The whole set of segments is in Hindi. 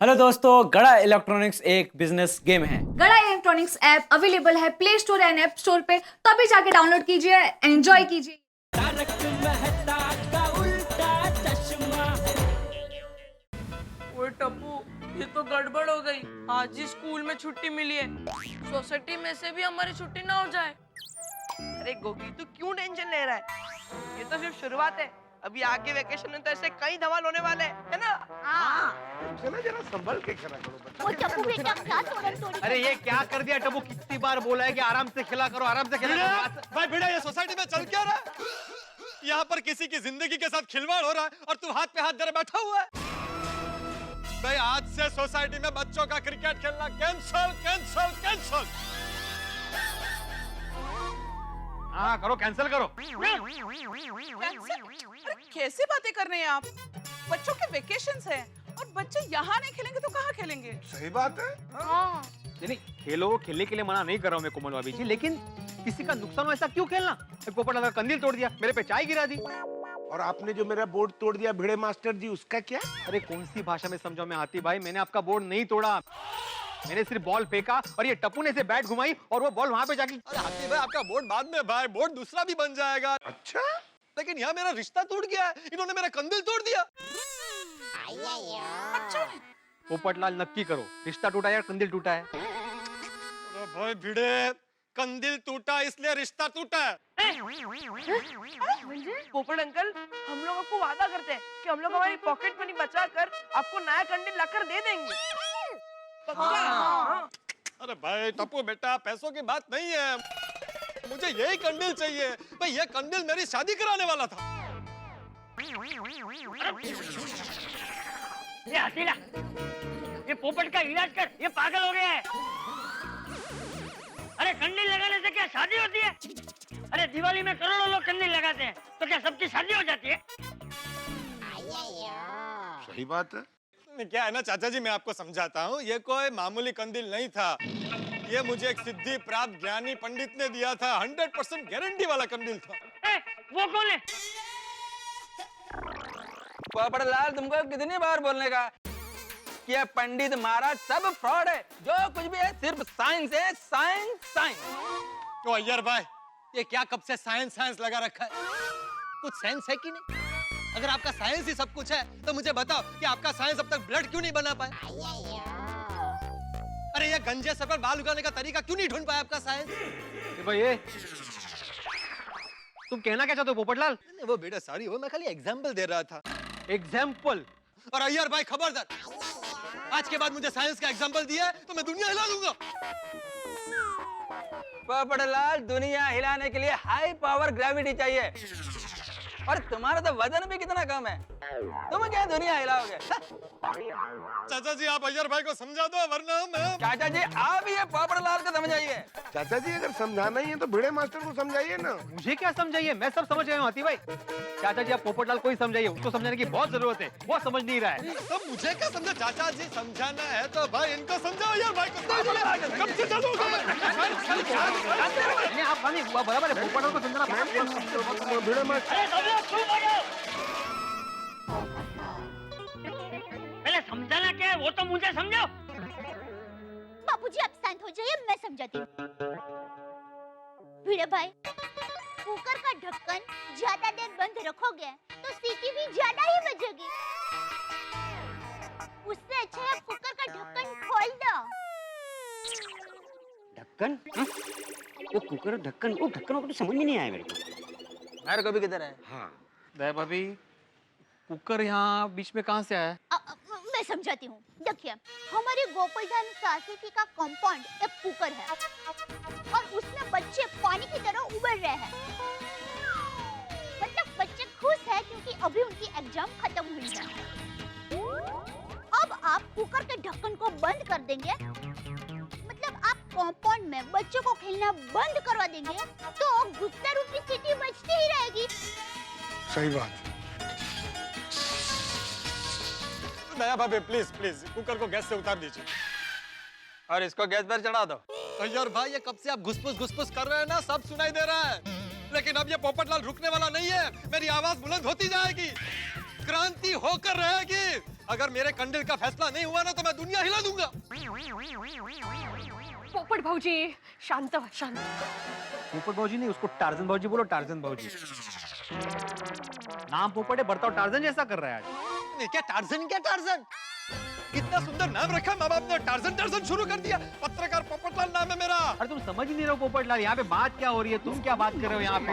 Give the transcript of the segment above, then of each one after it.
हेलो दोस्तों, गड़ा इलेक्ट्रॉनिक्स एक बिजनेस गेम है। गड़ा इलेक्ट्रॉनिक्स ऐप अवेलेबल है play store and app store पे, तो अभी जाके डाउनलोड कीजिए, एंजॉय कीजिए। ओए टप्पू, ये तो गड़बड़ हो गई। आज ही स्कूल में छुट्टी मिली है, सोसाइटी में से भी हमारी छुट्टी ना हो जाए। अरे गोगी, तू क्यों टेंशन ले रहा है? ये तो सिर्फ शुरुआत है। अभी आगे वेकेशन में तो ऐसे कई धमाल होने वाले हैं, है ना? चला जरा संभल के खेला करो बच्चा। वो टप्पू बेटा क्या तोड़ी अरे ये क्या कर दिया टप्पू? कितनी बार बोला है कि आराम से खेला करो, आराम से खेला करो। भाई भिड़ा, ये सोसाइटी में चल क्या रहा है? यहाँ पर किसी की जिंदगी के साथ खिलवाड़ हो रहा है और तू हाथ पे हाथ धरे बैठा हुआ है। भाई आज से सोसाइटी में बच्चों का क्रिकेट खेलना कैंसल कैंसल कैंसल। हाँ करो, कैंसिल करो। अरे कैसे बातें कर रहे हैं आप? बच्चों के वेकेशंस हैं और बच्चे यहाँ नहीं खेलेंगे तो कहाँ खेलेंगे? सही बात है। हाँ। नहीं खेलो, खेलने के लिए मना नहीं कर रहा हूँ मैं कोमल भाभी जी, लेकिन किसी का नुकसान हो ऐसा क्यों खेलना? पोपट लगा कंदील तोड़ दिया, मेरे पे चाय गिरा दी। और आपने जो मेरा बोर्ड तोड़ दिया भिड़े मास्टर जी, उसका क्या? अरे कौन सी भाषा में समझाऊं मैं हाथी भाई? मैंने आपका बोर्ड नहीं तोड़ा, मैंने सिर्फ बॉल फेंका और ये टप्पू ने से बैट घुमाई और वो बॉल वहां पे जाके। अरे हाथी भाई, आपका बोर्ड बाद में भाई, बोर्ड दूसरा भी बन जाएगा। अच्छा, लेकिन यहाँ मेरा रिश्ता टूट गया है, इन्होंने मेरा कंदिल तोड़ दिया। पोपट लाल नक्की करो, रिश्ता टूटा या कंदील टूटा है? अरे भाई भिड़े, कंदिल टूटा इसलिए रिश्ता टूटा है। पोपट अंकल, हम लोग आपको वादा करते हैं कि हम लोग हमारी पॉकेट मनी बचा कर आपको नया कंडील लाकर दे देंगे। हाँ। अरे भाई टप्पू बेटा, पैसों की बात नहीं है, मुझे यही कंडील चाहिए। भाई ये कंडील मेरी शादी कराने वाला था। ये हसीना, ये पोपट का इलाज कर, ये पागल हो गया है। अरे कंडील लगाने से क्या शादी होती है? अरे दिवाली में करोड़ों लोग कंडील लगाते हैं, तो क्या सबकी शादी हो जाती है? सही बात है। क्या है ना चाचा जी, मैं आपको समझाता हूँ, ये कोई मामूली कंदील नहीं था। ये मुझे एक सिद्धि प्राप्त ज्ञानी पंडित ने दिया था, 100% गारंटी वाला कंदील था। वो कौन है? पोपट लाल, तुमको कितनी बार बोलने का कि ये पंडित महाराज सब फ्रॉड है, जो कुछ भी है सिर्फ साइंस है, साइंस साइंस। तो अय्यर भाई, ये क्या कब से साइंस साइंस लगा रखा है? कुछ सेंस है कि नहीं? अगर आपका साइंस ही सब कुछ है तो मुझे बताओ कि आपका साइंस अब तक ब्लड क्यों नहीं बना पाया? अरे ये गंजे सर पर बाल उगाने का तरीका क्यों नहीं ढूंढ पाया आपका साइंस? भाई ये तुम कहना क्या चाहते हो पोपट लाल? वो बेटा सॉरी हो, मैं खाली एग्जांपल दे रहा था। एग्जाम्पल? और अय्यर भाई खबरदार, आज के बाद मुझे साइंस का एग्जांपल दिया तो मैं दुनिया हिला दूंगा। पोपट लाल, दुनिया हिलाने के लिए हाई पावर ग्रेविटी चाहिए, और तुम्हारा तो वजन भी कितना कम है, तुम क्या दुनिया हिलाओगे? चाचा जी आप अय्यर भाई को समझा दो, वरना मैं। चाचा जी आप ये पोपट लाल को समझाइए। चाचा जी अगर समझाना ही है तो भिड़े मास्टर को समझाइए ना। मुझे क्या समझाइए, मैं सब समझ गया हूँ हाथी भाई। चाचा जी आप पोपट लाल को ही समझाइए, उसको समझाने की बहुत जरूरत है, वो समझ नहीं रहा है। तो मुझे क्या समझा? चाचा जी समझाना है तो भाई इनको समझाओ, अय्यर भाई को। कब से चलोगे? नहीं आप मानिए, वो बराबर है, पोपट लाल को समझाना। भिड़े मास्टर, अरे सब लोग चुप हो जाओ। पहले समझाना क्या है वो तो मुझे समझाओ। बापूजी आप शांत हो जाइए, मैं समझाती हूँ। भिड़े भाई, कुकर का ढक्कन ज्यादा देर बंद रखोगे तो सीटी भी ज्यादा ही बजेगी। उससे अच्छा है कुकर का ढक्कन खोल दो। ढक्कन? वो कुकर ढक्कन, वो ढक्कन को तो समझ में नहीं आया मेरे को। मेरे को भी किधर है? हाँ भाभी, कुकर यहाँ बीच में कहाँ से आया? मैं समझाती हूँ। देखिए, हमारी गोकुलधाम सोसाइटी का कंपाउंड एक कुकर है और उसमें बच्चे पानी की तरह उबल रहे हैं। मतलब बच्चे खुश हैं क्योंकि अभी उनकी एग्जाम खत्म हुई है। अब आप कुकर के ढक्कन को बंद कर देंगे, मतलब आप कंपाउंड में बच्चों को खेलना बंद करवा देंगे, तो गुस्सा रूपी सीटी बजती ही रहेगी। सही बात। दया भाभी प्लीज प्लीज कुकर को गैस से उतार दीजिए। और इसको गैस पर चढ़ा दो। अय्यर भाई ये कब से आप घुसपुस कर रहे हैं ना, सब सुनाई दे रहा है, लेकिन अब ये पोपटलाल रुकने वाला नहीं है। मेरी आवाज बुलंद होती जाएगी, क्रांति होकर रहेगी। अगर मेरे कंडिल का फैसला नहीं हुआ ना तो मैं दुनिया हिला दूंगा। पोपट भाऊजी शांत व्हा, शांत। पोपट भाजी नहीं, उसको टार्जन भाजी बोलो, टार्जन भाजी। नाम पोपट है, बर्ताव टार्जन जैसा कर रहा है आज। नहीं, क्या टार्जन, क्या टार्जन? कितना सुंदर नाम रखा माँ बाप ने, टार्जन टार्जन शुरू कर दिया। पत्रकार पोपटलाल नाम है मेरा। अरे तुम समझ ही नहीं रहे हो पोपटलाल, यहाँ पे बात क्या हो रही है, तुम क्या बात कर रहे हो यहाँ पे?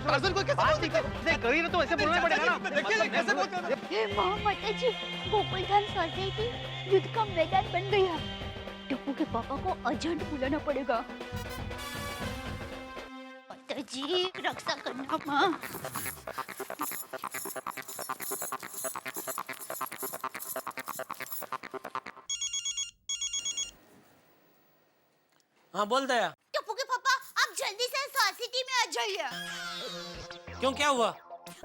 टार्जन को कैसे बात बोलते हैं? नहीं कर रही ना तो ऐसे बोलना पड़ेगा ना। देखिए कैसे बोलते हैं। हे माता जी, गोकुलधाम सोसाइटी युद्ध का मैदान बन गया। टप्पू के पापा को अर्जेंट बुलाना पड़ेगा। माता जी रक्षा करना माँ। हाँ बोल दया। टप्पू के पापा आप जल्दी से सोसाइटी में आ जाइए। क्यों, क्या हुआ?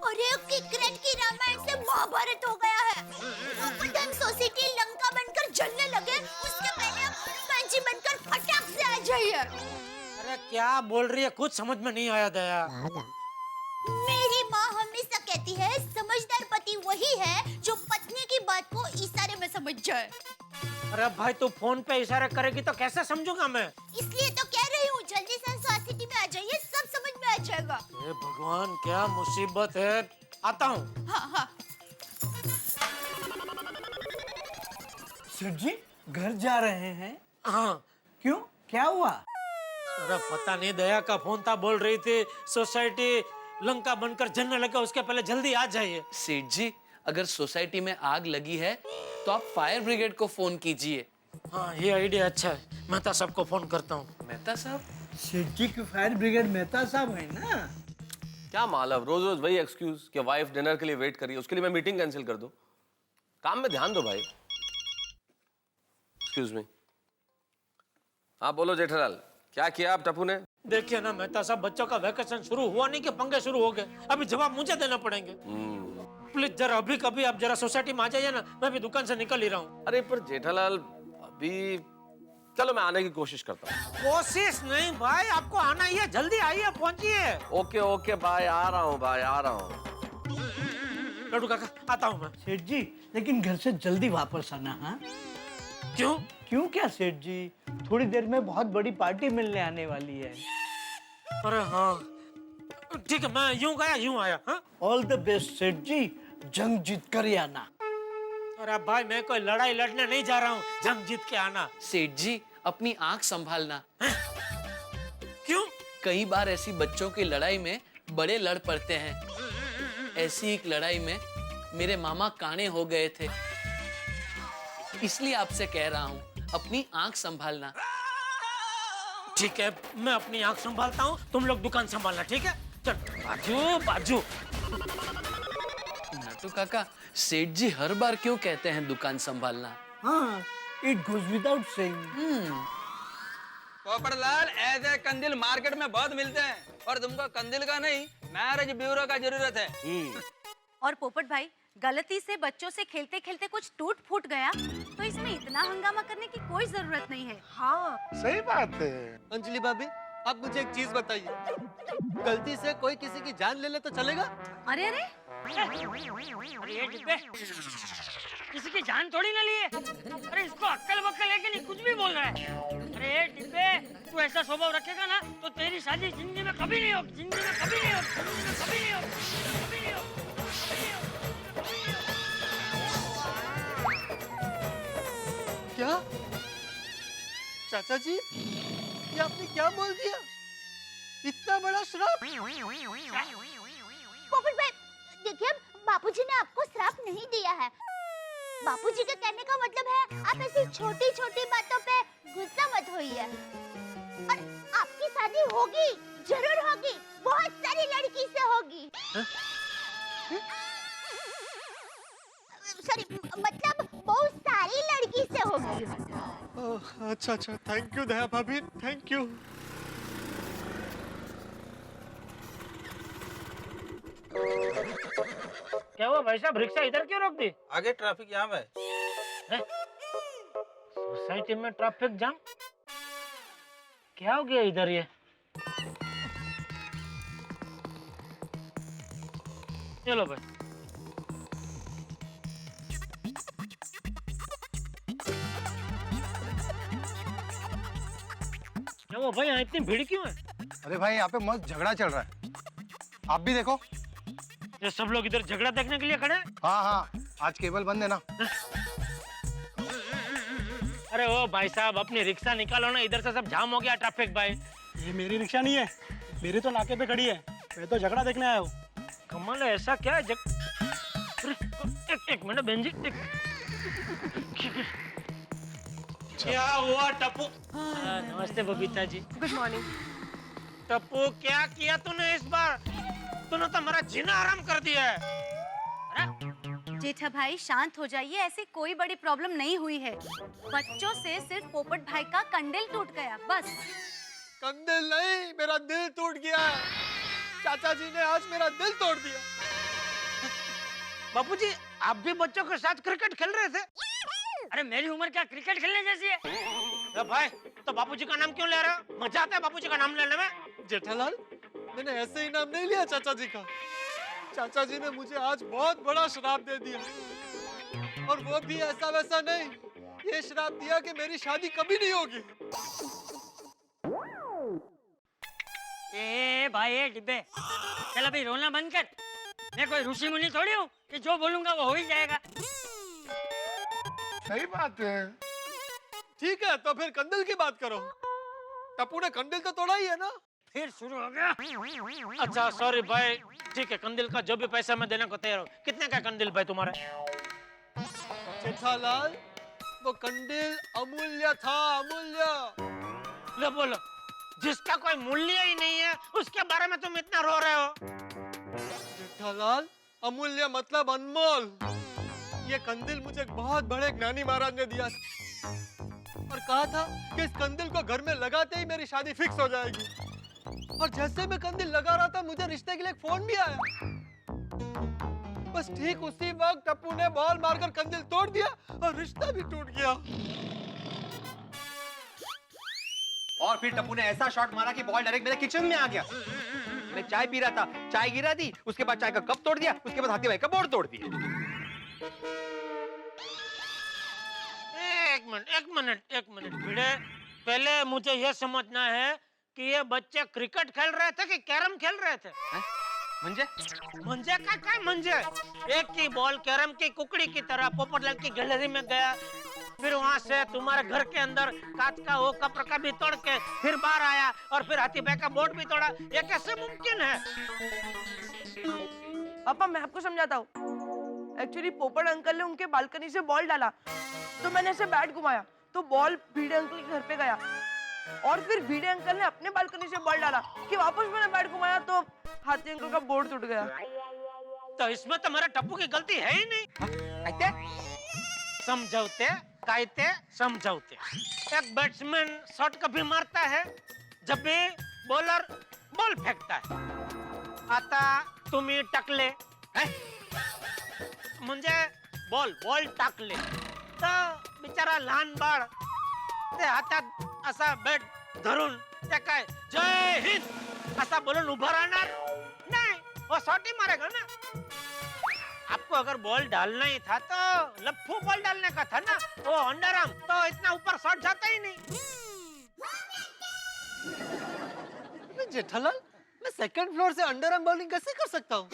अरे किकरेट की रामायण से महाभारत हो गया है। गोकुलधाम सोसाइटी लंका बनकर जलने लगे, उसके पहले आप हनुमान जी बनकर फटाक से आ जाइए। अरे क्या बोल रही है, कुछ समझ में नहीं आया दया। मेरी माँ हमेशा कहती है समझदार पति वही है जो पत्नी की बात को इशारे में समझ जाए। अरे भाई तू फोन पे इशारा करेगी तो कैसे समझूंगा मैं? इसलिए तो कह रही हूँ जल्दी से सोसाइटी में आ जाइए, सब समझ में आ जाएगा। हे भगवान क्या मुसीबत है। आता हूँ। हाँ हाँ। सेठ जी घर जा रहे हैं? हाँ। क्यों, क्या हुआ? अरे पता नहीं, दया का फोन था, बोल रही थी सोसाइटी लंका बनकर जलने लगा, उसके पहले जल्दी आ जाइए। सेठ जी अगर सोसाइटी में आग लगी है तो आप फायर ब्रिगेड को फोन कीजिए। हाँ ये आइडिया अच्छा है, मैं तो सबको फोन करता हूँ। मेहता साहब? सेठ जी की फायर ब्रिगेड मेहता साहब है ना? क्या मालव, रोज रोज वही एक्सक्यूज कि वाइफ डिनर के लिए वेट कर रही है, उसके लिए मैं मीटिंग कैंसिल कर दूं? काम में ध्यान दो भाई। Excuse me. हाँ बोलो जेठालाल, क्या किया आप टप्पू ने? देखिए ना मेहता साहब, बच्चों का वैकेशन शुरू हुआ नहीं कि पंगे शुरू हो गए, अभी जवाब मुझे देना पड़ेंगे। प्लीज जरा अभी कभी आप जरा सोसाइटी में आ जाइए ना, मैं भी दुकान से निकल ही रहा हूँ। अरे पर जेठालाल अभी, चलो मैं आने की कोशिश करता हूँ। कोशिश नहीं भाई, आपको आना ही है, जल्दी आइए, पहुंचिए। ओके ओके बाय, आ रहा हूँ भाई, आ रहा हूँ। लड्डू काका आता हूँ मैं। सेठ जी लेकिन घर से जल्दी वापस आना। हाँ क्यों? क्यों क्या सेठ जी, थोड़ी देर में बहुत बड़ी पार्टी मिलने आने वाली है। अरे हाँ ठीक है, मैं यूं गया यूं आया। हाँ ऑल द बेस्ट सेठ जी, जंग जीत कर ही आना। अरे भाई मैं कोई लड़ाई लड़ने नहीं जा रहा हूँ, जंग जीत के आना। सेठ जी अपनी आंख संभालना। क्यों? कई बार ऐसी बच्चों की लड़ाई में बड़े लड़ पड़ते हैं। ऐसी एक लड़ाई में मेरे मामा काणे हो गए थे, इसलिए आपसे कह रहा हूँ अपनी आंख संभालना। ठीक है, मैं अपनी आंख संभालता हूँ, तुम लोग दुकान संभालना, ठीक है? चल बाजू बाजू। नटू काका, सेठ जी हर बार क्यों कहते हैं दुकान संभालना? हाँ, it goes without saying. Popatlal ऐसे कंदिल मार्केट में बहुत मिलते हैं और तुमको कंदिल का नहीं मैरिज ब्यूरो का जरूरत है। और पोपट भाई गलती से बच्चों से खेलते खेलते कुछ टूट फूट गया तो इसमें इतना हंगामा करने की कोई जरूरत नहीं है। हाँ सही बात है। अंजलि भाभी आप मुझे एक चीज बताइए, गलती से कोई किसी की जान ले ले तो चलेगा? अरे अरे अरे ये डिब्बे किसी की जान थोड़ी ना लिए। अरे इसको अक्कल बक्कल है कि नहीं, कुछ भी बोल रहा है। अरे ये डिब्बे तू ऐसा स्वभाव रखेगा ना तो तेरी शादी जिंदगी में कभी नहीं होगी, जिंदगी में कभी नहीं होगी, कभी नहीं होगी, कभी नहीं होगी। क्या चाचा जी, ये आपने क्या बोल दिया? इतना बड़ा श्राप? पोपट भाई देखिए, बापूजी ने आपको श्राप नहीं दिया है। बापूजी के कहने का मतलब है आप ऐसी छोटी छोटी बातों पे गुस्सा मत होइए। और आपकी शादी होगी, जरूर होगी, बहुत सारी लड़की से होगी। सॉरी, मतलब बहुत सारी लड़की से होगी। अच्छा अच्छा, थैंक यू दया भाभी, थैंक यू। क्या हुआ भाई साहब, रिक्शा इधर क्यों रोक दी? आगे ट्रैफिक जाम है। सोसाइटी में ट्रैफिक जाम? क्या हो गया इधर ये? चलो भाई। वो भाई यहाँ इतनी भीड़ क्यों है? अरे भाई यहाँ पे मस्त झगड़ा चल रहा है, आप भी देखो। ये सब लोग इधर झगड़ा देखने के लिए खड़े हैं? हाँ हाँ, आज केबल बंद है ना। अरे ओ भाई साहब, अपनी रिक्शा निकालो ना, इधर से सब जाम हो गया ट्रैफिक भाई। ये मेरी रिक्शा नहीं है, मेरी तो नाके पे खड़ी है, मैं तो झगड़ा देखने आया हूँ। कमाल है, ऐसा क्या है एक मिनट बहन जी, क्या हुआ टप्पू? नमस्ते बबीता जी। Good morning. टप्पू, क्या किया तूने इस बार? तूने तो हमारा जीना आराम कर दिया है। जेठा भाई शांत हो जाइए, ऐसी कोई बड़ी प्रॉब्लम नहीं हुई है। बच्चों से सिर्फ पोपट भाई का कंडल टूट गया, बस। कंदिल नहीं, मेरा दिल टूट गया। चाचा जी ने आज मेरा दिल तोड़ दिया। बापूजी, आप भी बच्चों के साथ क्रिकेट खेल रहे थे? अरे मेरी उम्र क्या क्रिकेट खेलने जैसी है? तो भाई, तो बापूजी का नाम क्यों ले रहे हो? मजा आता है बापूजी का नाम लेने में? जेठालाल, मैंने ऐसे ही नाम नहीं लिया चाचा जी का। चाचा जी ने मुझे आज बहुत बड़ा श्राप दे दिया, और वो भी ऐसा वैसा नहीं। ये श्राप दिया कि मेरी शादी कभी नहीं होगी। ए भाई ए डिब्बे, चल अभी रोना बंद कर। मैं कोई ऋषि मुनि थोड़ी हूँ कि जो बोलूंगा वो हो ही जाएगा। सही बात है। ठीक है, तो फिर कंदिल की बात करो। टप्पू ने कंदिल तो तोड़ा ही है ना। फिर शुरू हो गया। अच्छा सॉरी भाई, ठीक है, कंदिल का जो भी पैसा मैं देने को तैयार हूँ। कितने का कंदिल भाई तुम्हारा? जेठालाल, वो कंदिल अमूल्य था, अमूल्य। ले बोलो, जिसका कोई मूल्य ही नहीं है उसके बारे में तुम इतना रो रहे हो? जेठालाल, अमूल्य मतलब अनमोल। ये कंदिल मुझे एक बहुत बड़े ज्ञानी महाराज ने दिया और कहा था कि इस कंदिल को घर में लगाते ही मेरी शादी फिक्स हो जाएगी। और जैसे मैं कंदिल लगा रहा था, मुझे रिश्ते के लिए एक फोन भी आया। बस ठीक उसी वक्त टप्पू ने बॉल मारकर कंदिल तोड़ दिया और रिश्ता भी टूट गया। और फिर टप्पू ने ऐसा शॉट मारा कि बॉल डायरेक्ट मेरे किचन में आ गया। मैं चाय पी रहा था, चाय गिरा दी, उसके बाद चाय का कप तोड़ दिया, उसके बाद हाथी भाई का बोर्ड तोड़ दिया। एक मिनट भिड़े, पहले मुझे यह समझना है कि ये बच्चे क्रिकेट खेल रहे थे कि कैरम खेल रहे थे? मंजे? मंजे का क्या मंजे? एक की बॉल कैरम की कुकड़ी की तरह पोपटलाल की गैलरी में गया, फिर वहां से तुम्हारे घर के अंदर कांच का वो कप रखा भी तोड़ के फिर बाहर आया, और फिर हाथी भाई का बोर्ड भी तोड़ा। ये कैसे मुमकिन है? पापा, मैं आपको समझाता हूँ। एक्चुअली पोपट अंकल ने उनके बालकनी से बॉल डाला, तो मैंने ऐसे बैट घुमाया तो बॉल भिड़े अंकल के घर पे गया, और फिर भिड़े अंकल ने अपने बालकनी से बॉल डाला कि वापस मैंने बैट घुमाया तो हाथी अंकल का बोर्ड टूट गया। तो इसमें तो मेरे टप्पू की गलती है ही नहीं। समझौते कायते समझौते। एक बैट्समैन शॉट कभी मारता है जब भी बॉलर बॉल फेंकता है। आता तुम्ही टाकले म्हणजे बॉल टाकले तर बिचारा लहान बाळ ते हातात असा बॅट धरून ते काय जय हिंद असा बोलून उभा राहणार नाही, वो शॉट ही मारेगा ना। आपको अगर बॉल डालना ही था तो लफ्फू बॉल डालने का था ना, वो अंडरआर्म तो इतना ऊपर शॉट जाता ही नहीं। जेठालाल, मैं सेकंड फ्लोर से अंडरआर्म बॉलिंग कैसे कर सकता हूँ?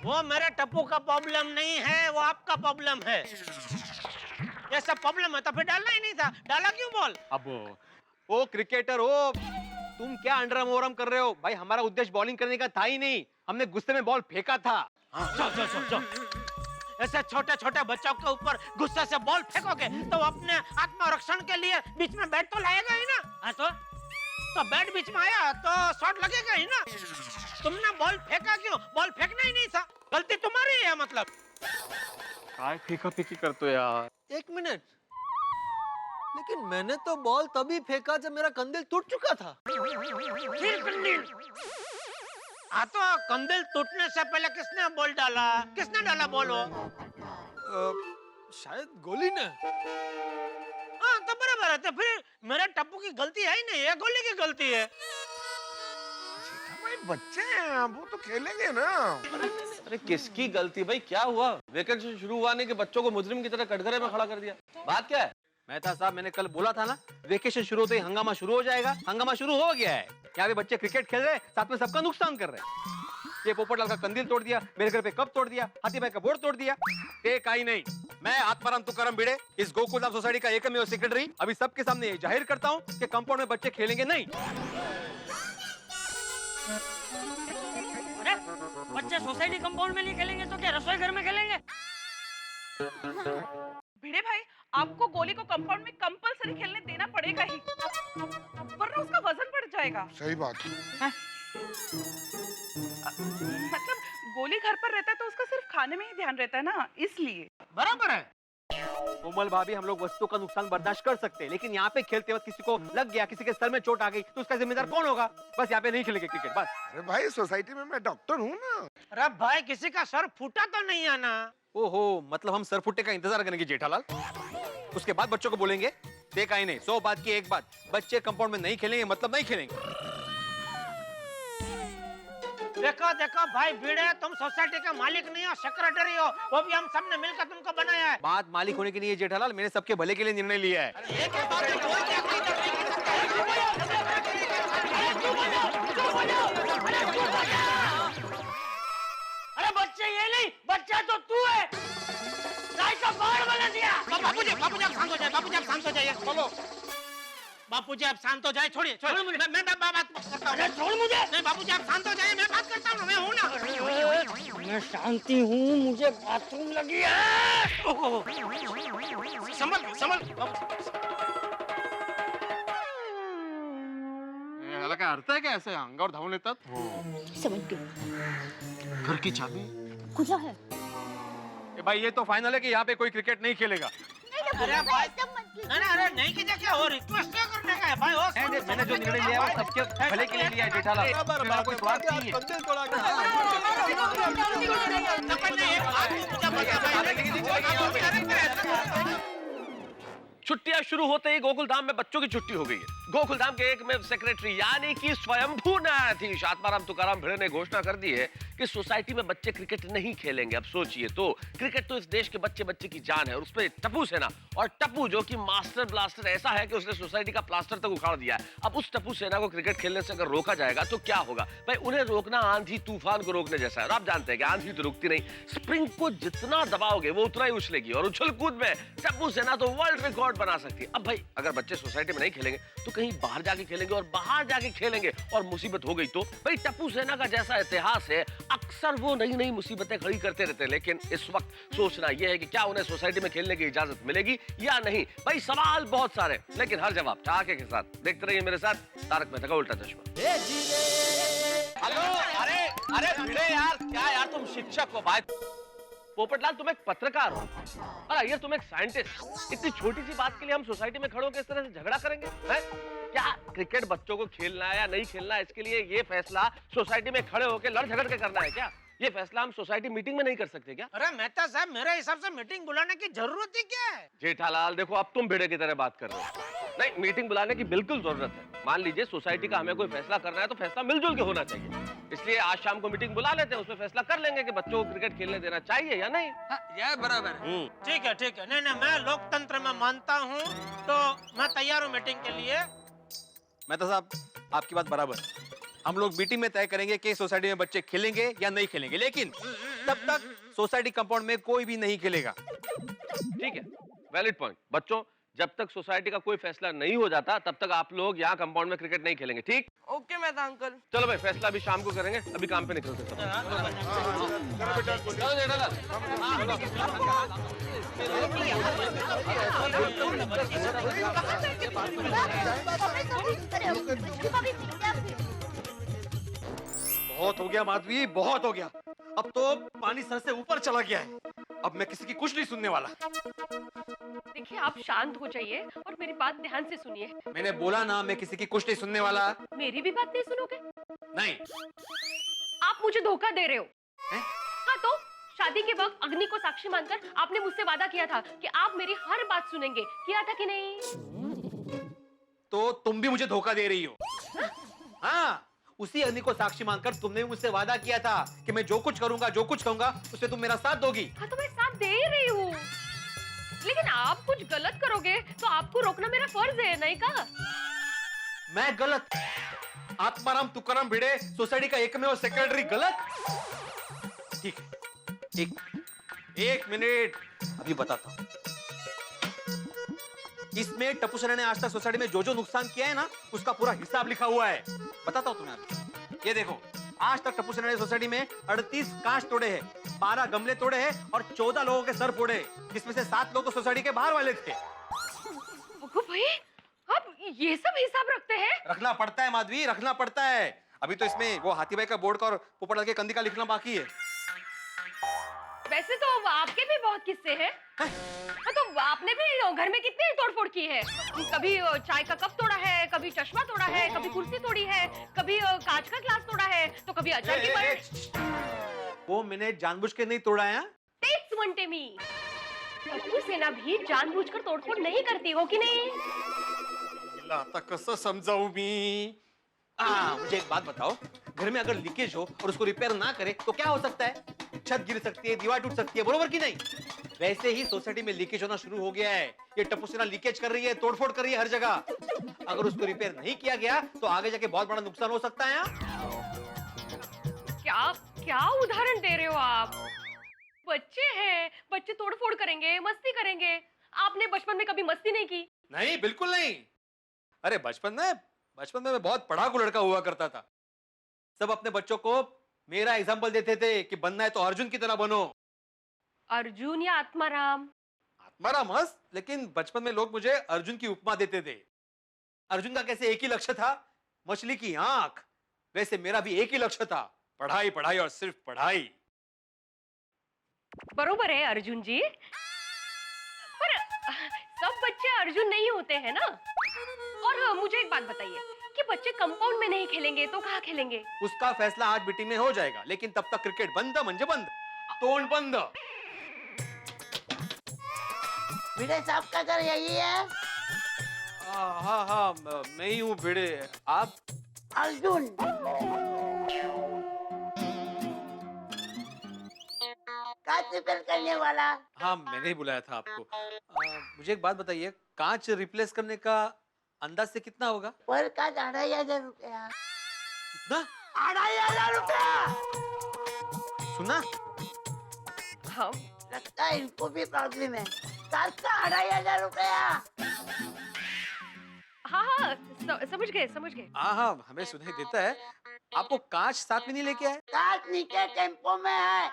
वो मेरे टप्पू का प्रॉब्लम नहीं है, वो आपका प्रॉब्लम है। ये सब प्रॉब्लम है तो फिर डालना ही नहीं था, डाला क्यों बॉल? अब ओ क्रिकेटर हो, तुम क्या अंडरआर्म ओवरआर्म कर रहे हो? भाई हमारा उद्देश्य बॉलिंग करने का था ही नहीं, हमने गुस्से में बॉल फेंका था। जाओ। ऐसे छोटे छोटे बच्चों के ऊपर गुस्से से बॉल फेंकोगे तो अपने आत्मरक्षण के लिए बीच में बैट तो लाएगा ही ना। हाँ तो बैट बीच में आया तो शॉट लगेगा ही ना। तुमने बॉल फेंका क्यों? बॉल फेंकना ही नहीं था, गलती तुम्हारी है। मतलब काय फेंका फेंकी करतो यार। एक मिनट, लेकिन मैंने तो बॉल तभी फेंका जब मेरा कंदिल टूट चुका था। फिर कंदिल? हाँ तो कंदिल टूटने से पहले किसने बॉल डाला? किसने डाला बॉल? शायद गोली ने। हाँ तो बराबर है, तो फिर मेरे टप्पू की गलती है ही नहीं, ये गोली की गलती है। भाई बच्चे हैं, वो तो खेलेंगे ना। अरे किसकी गलती भाई? क्या हुआ? वेकेशन शुरू हुआ नहीं कि बच्चों को मुजरिम की तरह कटघरे में खड़ा कर दिया? बात क्या है? मेहता साहब, मैंने कल बोला था ना, वेकेशन शुरू होते ही हंगामा शुरू हो जाएगा। हंगामा शुरू हो गया है। यहाँ पे बच्चे क्रिकेट खेल रहे हैं, साथ में सबका नुकसान कर रहे हैं। ये पोपटलाल का कंदील तोड़ दिया, मेरे घर पे कप तोड़ दिया, हाथी भाई का बोर्ड तोड़ दिया। एक आई नहीं, मैं आत्माराम तुकाराम भिड़े, इस गोकुलधाम सोसाइटी का एकमेव सेक्रेटरी, अभी सबके सामने ये जाहिर करता हूँ कि कंपाउंड में बच्चे खेलेंगे नहीं। अरे बच्चे सोसाइटी कंपाउंड में नहीं खेलेंगे तो क्या रसोई घर में खेलेंगे? भिड़े भाई, आपको गोली को कंपाउंड में कंपलसरी खेलने देना पड़ेगा ही, वरना उसका वजन बढ़ जाएगा। सही बात है। मतलब गोली घर पर रहता है तो उसका सिर्फ खाने में ही ध्यान रहता है ना, इसलिए। बराबर है। कोमल भाभी, हम लोग वस्तु का नुकसान बर्दाश्त कर सकते हैं, लेकिन यहाँ पे खेलते वक्त किसी को लग गया, किसी के सर में चोट आ गई, तो उसका जिम्मेदार कौन होगा? बस यहाँ पे नहीं खेलेंगे क्रिकेट, बस। अरे भाई, सोसाइटी में मैं डॉक्टर हूँ ना। अरे भाई, किसी का सर फूटा तो नहीं है ना? ओहो, मतलब हम सर फुटने का इंतजार करेंगे जेठालाल? उसके बाद बच्चों को बोलेंगे? देखा ही नहीं, 100 बात की एक बात, बच्चे कंपाउंड में नहीं खेलेंगे मतलब नहीं खेलेंगे। देखो देखो भाई भिड़े, तुम सोसाइटी का मालिक नहीं हो, सेक्रेटरी हो, वो भी हम सब ने मिलकर तुमको बनाया है। बात मालिक होने की नहीं है जेठालाल, मैंने सबके भले के लिए निर्णय लिया है। अरे बच्चे ये नहीं, बच्चा तो तू है। राय का बाहर बना दिया। बापूजी आप शांत हो जाइए, बापूजी आप शांत हो जाइए। बोलो बापूजी, आप शांत हो जाइए। छोड़िए, छोड़ मुझे। मैं बात करता हूँ। अरे छोड़ मुझे। नहीं बापूजी, आप शांत हो जाइए, मैं बात करता हूँ, मैं हूँ ना। मैं शांति हूँ, मुझे बाथरूम लगी है। संभल याला काय अर्थ आहे का ऐसे अंगावर धावून येतात? समझ गई। घर की चाबी खुला है। भाई ये तो फाइनल है कि यहाँ पे कोई क्रिकेट नहीं खेलेगा। अरे भाई, अरे नहीं कीजिए, क्या हो रिक्वेस्ट क्या करने का है भाई? हो मैंने जो निर्णय लिया है वो सबके भले के लिए लिया है जेठालाल, मेरा कोई स्वार्थ नहीं है। छुट्टियां शुरू होते ही गोकुलधाम में बच्चों की छुट्टी हो गई है। गोकुलधाम के एकमेव सेक्रेटरी यानी कि स्वयंभू न्यायाधीश आत्माराम तुकाराम भिड़े ने घोषणा कर दी है कि सोसाइटी में बच्चे क्रिकेट नहीं खेलेंगे। अब सोचिए तो, क्रिकेट तो इस देश के बच्चे बच्चे की जान है, और उसपे टप्पू सेना, और टप्पू जो कि मास्टर ब्लास्टर ऐसा है कि उसने सोसाइटी का प्लास्टर तक उखाड़ दिया है। अब उस टप्पू सेना को क्रिकेट खेलने से अगर रोका जाएगा तो क्या होगा? भाई उन्हें रोकना आंधी तूफान को रोकने जैसा है। और आप जानते हैं कि आंधी तो रुकती नहीं, स्प्रिंग को जितना दबाओगे वो उतना ही उछलेगी, और उछल कूद में टप्पू सेना तो वर्ल्ड रिकॉर्ड बना सकती है। अब भाई अगर बच्चे सोसाइटी में नहीं खेलेंगे तो कहीं बाहर जाके खेलेंगे, और बाहर जाके खेलेंगे और मुसीबत हो गई तो? भाई टप्पू सेना का जैसा इतिहास है, अक्सर वो नई नई मुसीबतें खड़ी करते रहते हैं। लेकिन इस वक्त सोचना यह है कि क्या उन्हें सोसाइटी में खेलने की इजाजत मिलेगी या नहीं। भाई सवाल बहुत सारे, लेकिन हर जवाब ठाके के साथ। देखते रहिए मेरे साथ तारक मेहता का उल्टा चश्मा। हेलो, अरे भिड़े यार, क्या यार तुम शिक्षक हो भाई? पोपटलाल तुम एक पत्रकार हो, और अय्यर तुम एक साइंटिस्ट। इतनी छोटी सी बात के लिए हम सोसाइटी में खड़े होकर इस तरह से झगड़ा करेंगे? हैं? क्या क्रिकेट बच्चों को खेलना है या नहीं खेलना है, इसके लिए ये फैसला सोसाइटी में खड़े होकर लड़ झगड़ के करना है क्या? ये फैसला हम सोसाइटी मीटिंग में नहीं कर सकते क्या? अरे मेहता साहब, मेरे हिसाब से मीटिंग बुलाने की जरूरत ही क्या है? जेठालाल देखो, अब तुम भिड़े की तरह बात कर रहे हो। नहीं, मीटिंग बुलाने की बिल्कुल जरूरत है। मान लीजिए सोसाइटी का हमें कोई फैसला करना है तो फैसला मिलजुल के होना चाहिए। इसलिए आज शाम को मीटिंग बुला लेते हैं, उसमें फैसला कर लेंगे कि बच्चों को क्रिकेट खेलने देना चाहिए या नहीं। यह बराबर है। ठीक है। नहीं, मैं लोकतंत्र में मानता हूँ, तो मैं तैयार हूँ मीटिंग के लिए। मेहता साहब, आपकी बात बराबर। हम लोग मीटिंग में तय करेंगे कि सोसाइटी में बच्चे खेलेंगे या नहीं खेलेंगे, लेकिन तब तक सोसाइटी कंपाउंड में कोई भी नहीं खेलेगा। ठीक है, वैलिड पॉइंट। बच्चों, जब तक सोसाइटी का कोई फैसला नहीं हो जाता तब तक आप लोग यहाँ कंपाउंड में क्रिकेट नहीं खेलेंगे, ठीक? Okay Mehta uncle. चलो भाई, फैसला अभी शाम को करेंगे, अभी काम पे निकलते हैं। चलो जेठालाल। बहुत हो गया माधवी, बहुत हो गया। अब तो पानी सर से ऊपर चला गया है। अब मैं किसी की कुछ नहीं सुनने वाला। देखिए, आप शांत हो जाइए और मेरी बात ध्यान से सुनिए। मैंने बोला ना, मैं किसी की कुछ नहीं सुनने वाला। मेरी भी बात नहीं सुनोगे? नहीं। आप मुझे धोखा दे रहे हो। हाँ तो शादी के वक्त अग्नि को साक्षी मानकर आपने मुझसे वादा किया था कि आप मेरी हर बात सुनेंगे, किया था कि नहीं? तो तुम भी मुझे धोखा दे रही हो। हाँ, उसी अग्नि को साक्षी मानकर तुमने मुझसे वादा किया था कि मैं जो कुछ करूंगा, जो कुछ कहूंगा, उसमें तुम मेरा साथ दोगी। हाँ तो मैं साथ दे ही रही हूँ। लेकिन आप कुछ गलत करोगे तो आपको रोकना मेरा फर्ज है, नहीं कहा? मैं गलत? आत्माराम तुकाराम भिड़े सोसाइटी का एकमेव सेक्रेटरी गलत? ठीक है, एक मिनट, अभी बताता हूं। इसमें टप्पू सेना ने आज तक सोसाइटी में जो नुकसान किया है ना, उसका पूरा हिसाब लिखा हुआ है। बताता हूं तुम्हें अभी। ये देखो, आज तक टप्पू सेना ने सोसाइटी में 38 कांच तोड़े हैं, 12 गमले तोड़े हैं और 14 लोगों के सर फोड़े, जिसमें से 7 लोग तो सोसाइटी के बाहर वाले थे। भाई, आप ये सब हिसाब रखते हैं? रखना पड़ता है माधवी, रखना पड़ता है। अभी तो इसमें वो हाथी भाई का बोर्ड का और पोपटलाल के कंदी का लिखना बाकी है। वैसे तो आपके भी बहुत किस्से हैं। हाँ, तो आपने भी घर में कितनी तोड़फोड़ की है? कभी चाय का कप तोड़ा है, कभी चश्मा तोड़ा है, कभी कुर्सी तोड़ी है, कभी कांच का ग्लास तोड़ा है, तो कभी अचार की पल्ली। वो मैंने जानबूझ के नहीं तोड़ा है। That's one to me. Tappu सेना भी जानबूझकर तोड़फोड़ नहीं करती, हो कि नहीं? आता कसं समजावू मी? मुझे एक बात बताओ, घर में अगर लीकेज हो और उसको रिपेयर ना करे तो क्या हो सकता है? छत गिर सकती है, दीवार टूट सकती है, बरोबर की नहीं? वैसे ही सोसाइटी में लीकेज होना शुरू हो गया है। ये टप्पू सेना लीकेज कर रही है, तोड़फोड़ कर रही है हर जगह। अगर उसको रिपेयर नहीं किया गया तो आगे जाके बहुत बड़ा नुकसान हो सकता है। क्या क्या उदाहरण दे रहे हो आप? बच्चे हैं, बच्चे तोड़फोड़ करेंगे, मस्ती करेंगे। आपने बचपन में कभी मस्ती नहीं की? नहीं, बिल्कुल नहीं। अरे बचपन में मैं बहुत पढ़ाकू लड़का हुआ करता था। सब अपने बच्चों को मेरा एग्जाम्पल देते थे कि बनना है तो अर्जुन की तरह बनो। अर्जुन या आत्माराम? आत्माराम हंस, लेकिन बचपन में लोग मुझे अर्जुन की उपमा देते थे। अर्जुन का कैसे एक ही लक्ष्य था, मछली की आंख, वैसे मेरा भी एक ही लक्ष्य था, पढ़ाई पढ़ाई और सिर्फ पढ़ाई। बरोबर है अर्जुन जी, पर सब बच्चे अर्जुन नहीं होते हैं ना। और मुझे एक बात बताइए कि बच्चे कंपाउंड में नहीं खेलेंगे तो कहाँ खेलेंगे? उसका फैसला आज बीटी में हो जाएगा, लेकिन तब तक क्रिकेट बंद म्हणजे बंद, तोंड बंद। भिड़े साहब का घर यही है? हाँ, मैं ही हूँ भिड़े। आप? अर्जुन। कांच रिपेयर करने वाला। हाँ, मैंने ही बुलाया था आपको। मुझे एक बात बताइए, कांच रिप्लेस करने का अंदाज से कितना होगा? पर कांच 2500 रुपया। कितना? 2500 रुपया। सुना? हाँ, लगता है इनको भी प्रॉब्लम है। कांच का 2500 रुपया। हाँ, समझ गए। हाँ, हमें सुनाई देता है। आपको कांच साथ में नहीं लेके आए? कांच नीचे टेम्पो में है,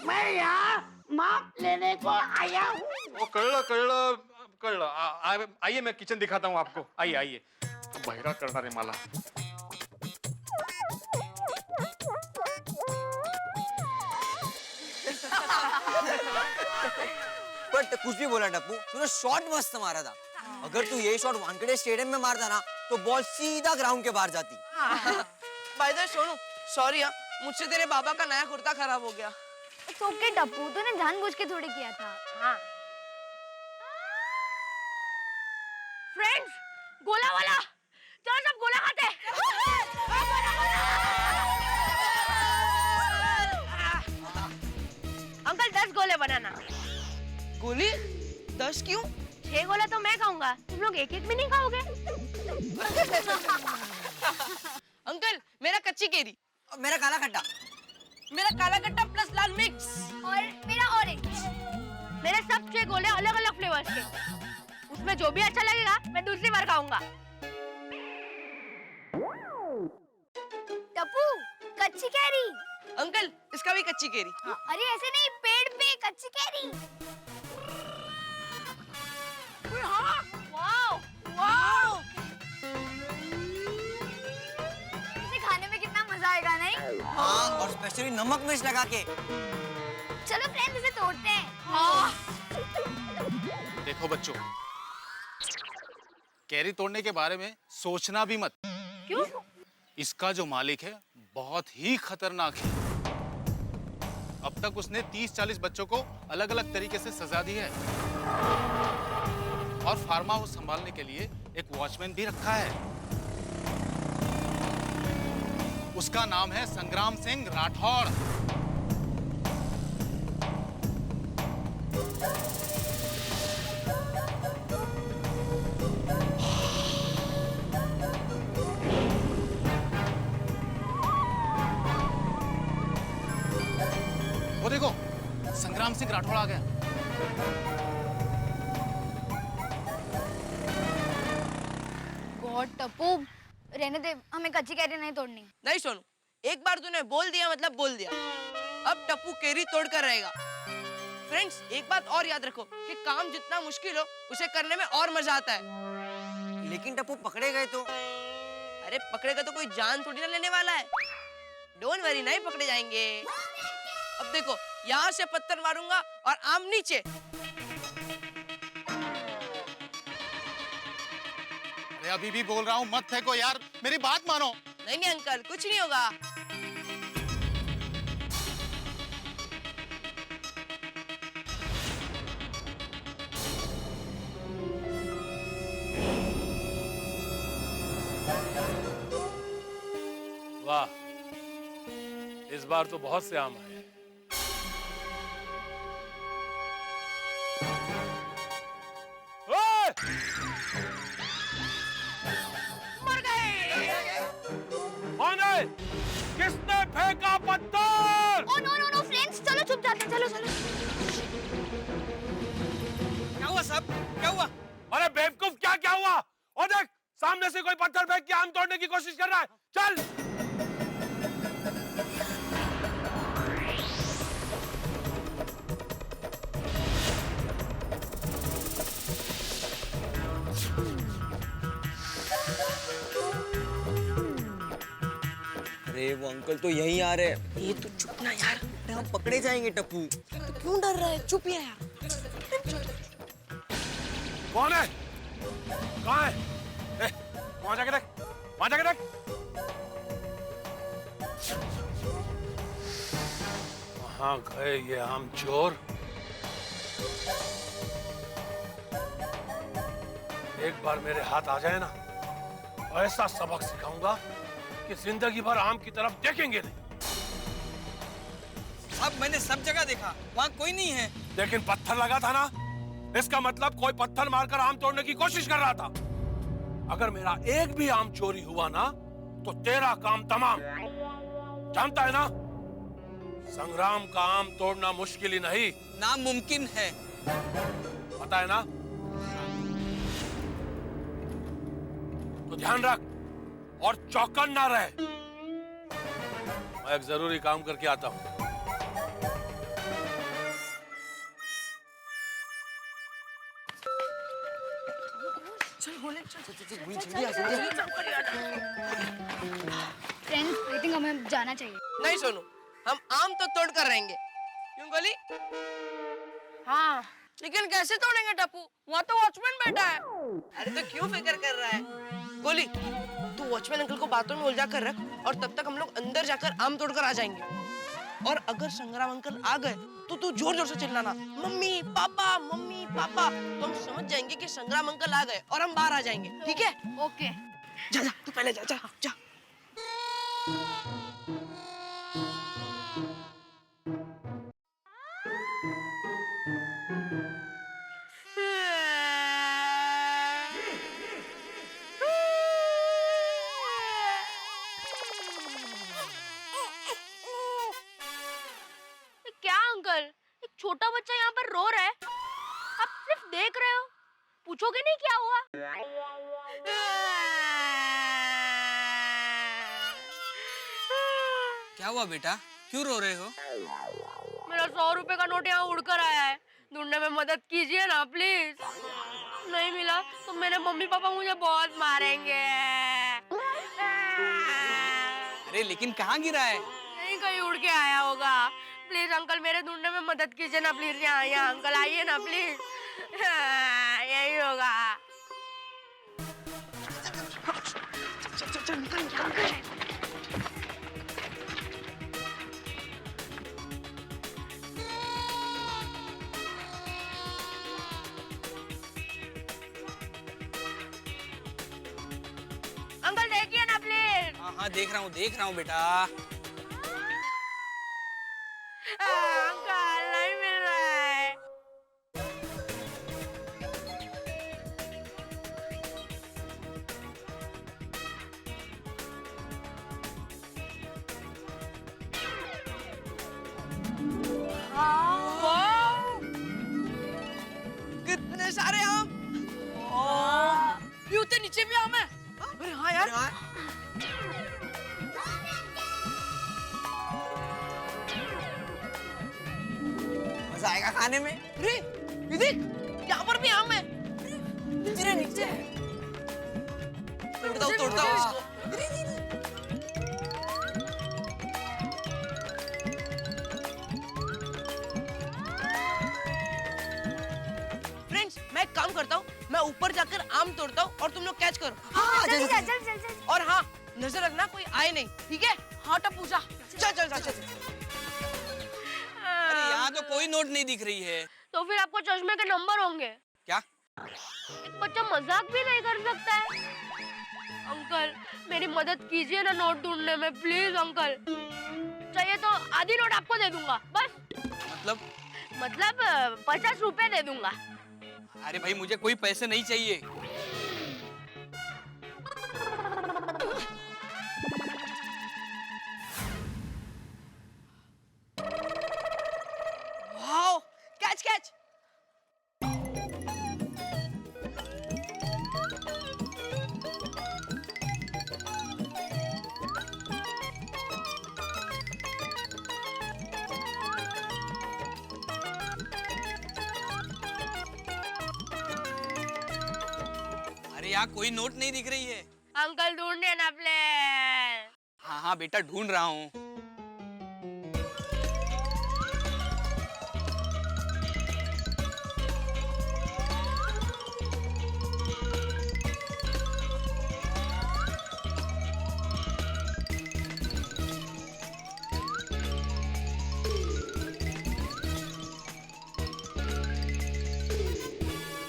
मैं यहाँ माप लेने को आया हूँ। वो कळलं। आइए, मैं किचन दिखाता हूँ आपको। आइए। बहिरा करणारे मला। बट कुछ भी बोला टप्पू, तूने शॉट मस्त मारा था। अगर तू ये शॉट वानखेड़े स्टेडियम में मारता ना तो बॉल सीधा ग्राउंड के बाहर जाती। By the way Sonu, sorry यार, मुझसे तेरे बाबा का नया कुर्ता खराब हो गया। तो ओके टप्पू, तूने जानबूझ के थोड़ी किया था। हाँ। फ्रेंड्स, गोला वाला, चलो सब गोला खाते हैं। अंकल 10 गोले बनाना। गोली? 10 क्यों? 6 गोला तो मैं खाऊंगा, तुम लोग एक भी नहीं खाओगे। अंकल, मेरा कच्ची केरी। मेरा काला खट्टा। मेरा काला खट्टा प्लस लाल मिक्स। और मेरा ऑरेंज। मेरे सब 6 गोले अलग अलग फ्लेवर्स के, उसमें जो भी अच्छा लगेगा मैं दूसरी बार खाऊंगा। टप्पू, कच्ची कैरी। अंकल, इसका भी कच्ची केरी। अरे ऐसे नहीं, पेड़ पे कच्ची कैरी। वाओ। इसे खाने में कितना मजा आएगा, नहीं? हाँ, और स्पेशली नमक मिर्च लगा के। चलो फ्रेंड्स, इसे तोड़ते हैं। देखो बच्चों, कैरी तोड़ने के बारे में सोचना भी मत। क्यों? इसका जो मालिक है बहुत ही खतरनाक है। अब तक उसने 30-40 बच्चों को अलग अलग तरीके से सजा दी है और फार्म हाउस संभालने के लिए एक वॉचमैन भी रखा है। उसका नाम है संग्राम सिंह राठौड़। संग्राम सिंह राठौड़ आ गया। गॉड टप्पू, रहने दे, हमें कच्ची कैरी नहीं तोड़नी। नहीं सोनू, एक बार तूने बोल दिया मतलब बोल दिया। अब टप्पू केरी तोड़ कर रहेगा। फ्रेंड्स, एक बात और याद रखो कि काम जितना मुश्किल हो उसे करने में और मजा आता है। लेकिन टप्पू पकड़े गए तो? अरे पकड़ेगा तो कोई जान थोड़ी ना लेने वाला है। डोंट वरी, नहीं पकड़े जाएंगे। अब देखो, यहाँ से पत्थर मारूंगा और आम नीचे। अरे अभी भी बोल रहा हूँ मत फेंको यार, मेरी बात मानो। नहीं नहीं अंकल, कुछ नहीं होगा। वाह, इस बार तो बहुत से आम आए। मर गए। कौन है? किसने फेंका पत्थर? Oh no no no friends, चलो चुप जाते हैं, चलो चलो। क्या हुआ साहब, क्या हुआ? अरे बेवकूफ, क्या क्या हुआ? और देख, सामने से कोई पत्थर फेंक के आम तोड़ने की कोशिश कर रहा है। चल। अरे वो अंकल तो यहीं आ रहे हैं। ये तो चुप ना यार, हम पकड़े जाएंगे टप्पू। तो क्यों डर रहा है? चुप ही है यार। कौन है? कहाँ है? वहां जाके देख, वहां जाके देख। कहाँ गए ये आम चोर? एक बार मेरे हाथ आ जाए ना, ऐसा सबक सिखाऊंगा कि जिंदगी भर आम की तरफ देखेंगे नहीं। साहब मैंने सब जगह देखा, वहाँ कोई नहीं है। लेकिन पत्थर लगा था ना, इसका मतलब कोई पत्थर मारकर आम तोड़ने की कोशिश कर रहा था। अगर मेरा एक भी आम चोरी हुआ ना, तो तेरा काम तमाम। जानता है ना, संग्राम का आम तोड़ना मुश्किल ही नहीं, नामुमकिन है। पता है ना? तो ध्यान रख और चौकन ना रहे। मैं एक जरूरी काम करके आता हूं। चल बोले, फ्रेंड्स, आई थिंक हमें जाना चाहिए। नहीं सोनू, हम आम तो तोड़ कर रहेंगे। क्यों गोली? हाँ, लेकिन कैसे तोड़ेंगे टप्पू? वहाँ तो वॉचमैन बैठा है। अरे तो क्यों फिक्र कर रहा है? गोली, तू वॉचमैन अंकल को बातों में उलझा कर रख और तब तक हम लोग अंदर जाकर आम तोड़कर आ जाएंगे। और अगर संग्राम अंकल आ गए तो तू जोर जोर से चिल्लाना, मम्मी पापा, मम्मी पापा। तो हम समझ जाएंगे कि संग्राम अंकल आ गए और हम बाहर आ जाएंगे। ठीक है? ओके। जा जा, तू पहले जा जा जा। क्या अंकल, एक छोटा बच्चा यहाँ पर रो रहा है, आप सिर्फ देख रहे हो, पूछोगे नहीं क्या हुआ? क्या हुआ बेटा, क्यों रो रहे हो? मेरा 100 रुपए का नोट यहाँ उड़कर आया है, ढूंढने में मदद कीजिए ना प्लीज। नहीं मिला तो मेरे मम्मी पापा मुझे बहुत मारेंगे। अरे लेकिन कहाँ गिरा है? नहीं, कहीं उड़ के आया होगा। प्लीज अंकल, मेरे ढूंढने में मदद कीजिए ना प्लीज। यहाँ अंकल आइए ना प्लीज। यही होगा। चल निकल निकल। अंकल देखिए ना प्लीज। हाँ देख रहा हूँ बेटा। अंकल नहीं मिल रहा है। नीचे भी आम है? अरे हाँ यार। मजा आएगा खाने में। अरे ये देख, यहाँ पर भी आम है। नीचे नीचे तोड़ता हूँ। फ्रेंड्स, मैं एक काम करता हूँ, मैं ऊपर जाकर आम तोड़ता हूँ और तुम लोग कैच करो। हाँ, जल्दी। और हाँ, नजर रखना कोई आए नहीं, ठीक है? हाँ टप्पू जा, चल। अरे यहाँ तो कोई नोट नहीं दिख रही है। तो फिर आपको चश्मे के नंबर होंगे। क्या? एक बच्चा मजाक भी नहीं कर सकता है। अंकल, मेरी मदद कीजिए ना नोट ढूंढने में, प्लीज अंकल। चाहिए तो आधी नोट आपको दे दूंगा, बस। मतलब 50 रुपए दे दूंगा। अरे भाई, मुझे कोई पैसे नहीं चाहिए। Wow, catch. अरे यहाँ कोई नोट नहीं दिख रही है। अंकल ढूंढिए ना प्लीज। हाँ बेटा, ढूंढ रहा हूँ।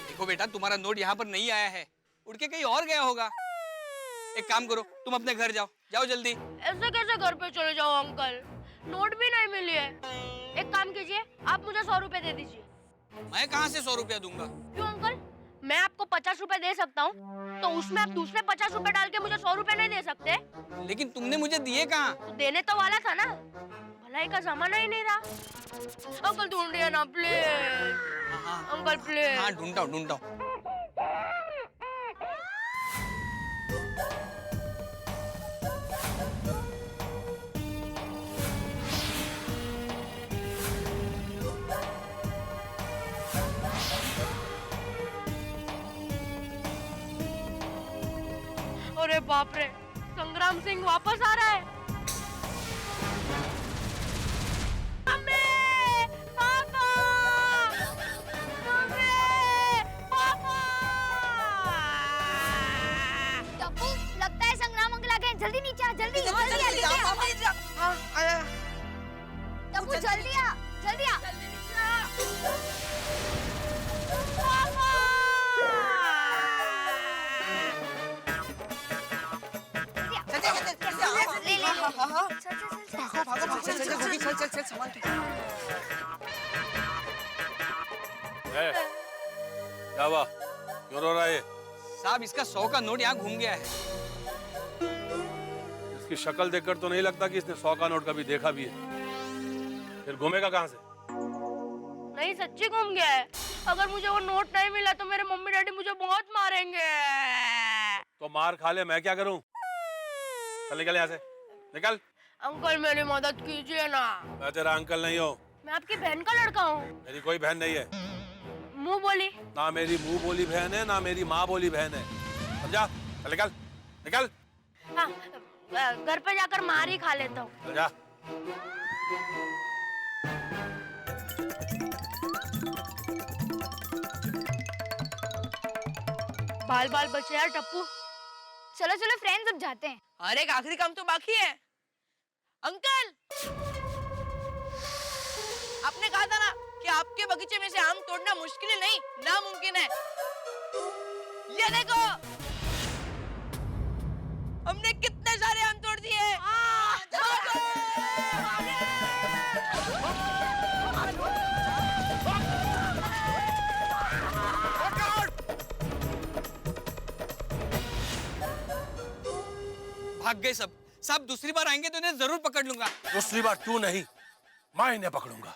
देखो बेटा, तुम्हारा नोट यहाँ पर नहीं आया है, उड़ के कहीं और गया होगा। एक काम करो, तुम अपने घर जाओ जल्दी। ऐसे कैसे घर पे चले जाओ अंकल? नोट भी नहीं मिली है। एक काम कीजिए, आप मुझे 100 रुपए दे दीजिए। मैं कहाँ से 100 रुपया दूंगा? क्यों अंकल? मैं आपको 50 रुपए दे सकता हूँ, तो उसमें आप दूसरे 50 रुपए डाल के मुझे 100 रुपए नहीं दे सकते? लेकिन तुमने मुझे दिए कहाँ? तो देने तो वाला था ना, भलाई का जमाना ही नहीं रहा। अंकल ढूंढिए ना प्लीज। Uncle please. हाँ, ढूंढता हूँ। अरे बाप रे, संग्राम सिंह वापस आ रहा है। मम्मी, पापा, मम्मी, पापा। टप्पू, लगता है संग्राम अंकल आ गए। जल्दी नीचे आ, जल्दी आ। हाँ, आया। टप्पू जल्दी आ। चल सामान। क्या हुआ? क्यों रो रहा है? साहब, इसका 100 का नोट यहाँ घूम गया है। इसकी शक्ल देखकर तो नहीं लगता कि इसने 100 का नोट कभी देखा भी है। फिर घूमेगा कहाँ से? नहीं, सच्ची घूम गया है। अगर मुझे वो नोट नहीं मिला तो मेरे मम्मी डैडी मुझे बहुत मारेंगे। तो मार खा ले, मैं क्या करूं? चल निकल यहाँ से, निकल। अंकल, मेरी मदद कीजिए ना। मैं तेरा अंकल नहीं हूँ। मैं आपकी बहन का लड़का हूँ। मेरी कोई बहन नहीं है। मुंह बोली। ना मेरी मुंह बोली बहन है, ना मेरी माँ बोली बहन है। समझा? चल निकल, निकल। हाँ, घर पे जाकर मार ही खा लेता हूँ। चल जा। बाल बाल बचे यार टप्पू। चलो फ्रेंड्स, अब जाते हैं। अरे एक आखिरी काम तो बाकी है। अंकल, आपने कहा था ना कि आपके बगीचे में से आम तोड़ना मुश्किल नहीं, नामुमकिन है। ये देखो, हमने कितने सारे आम तोड़ दिए। भाग गए सब दूसरी बार आएंगे तो इन्हें जरूर पकड़ लूंगा। दूसरी बार तू नहीं, मैं इन्हें पकड़ूंगा,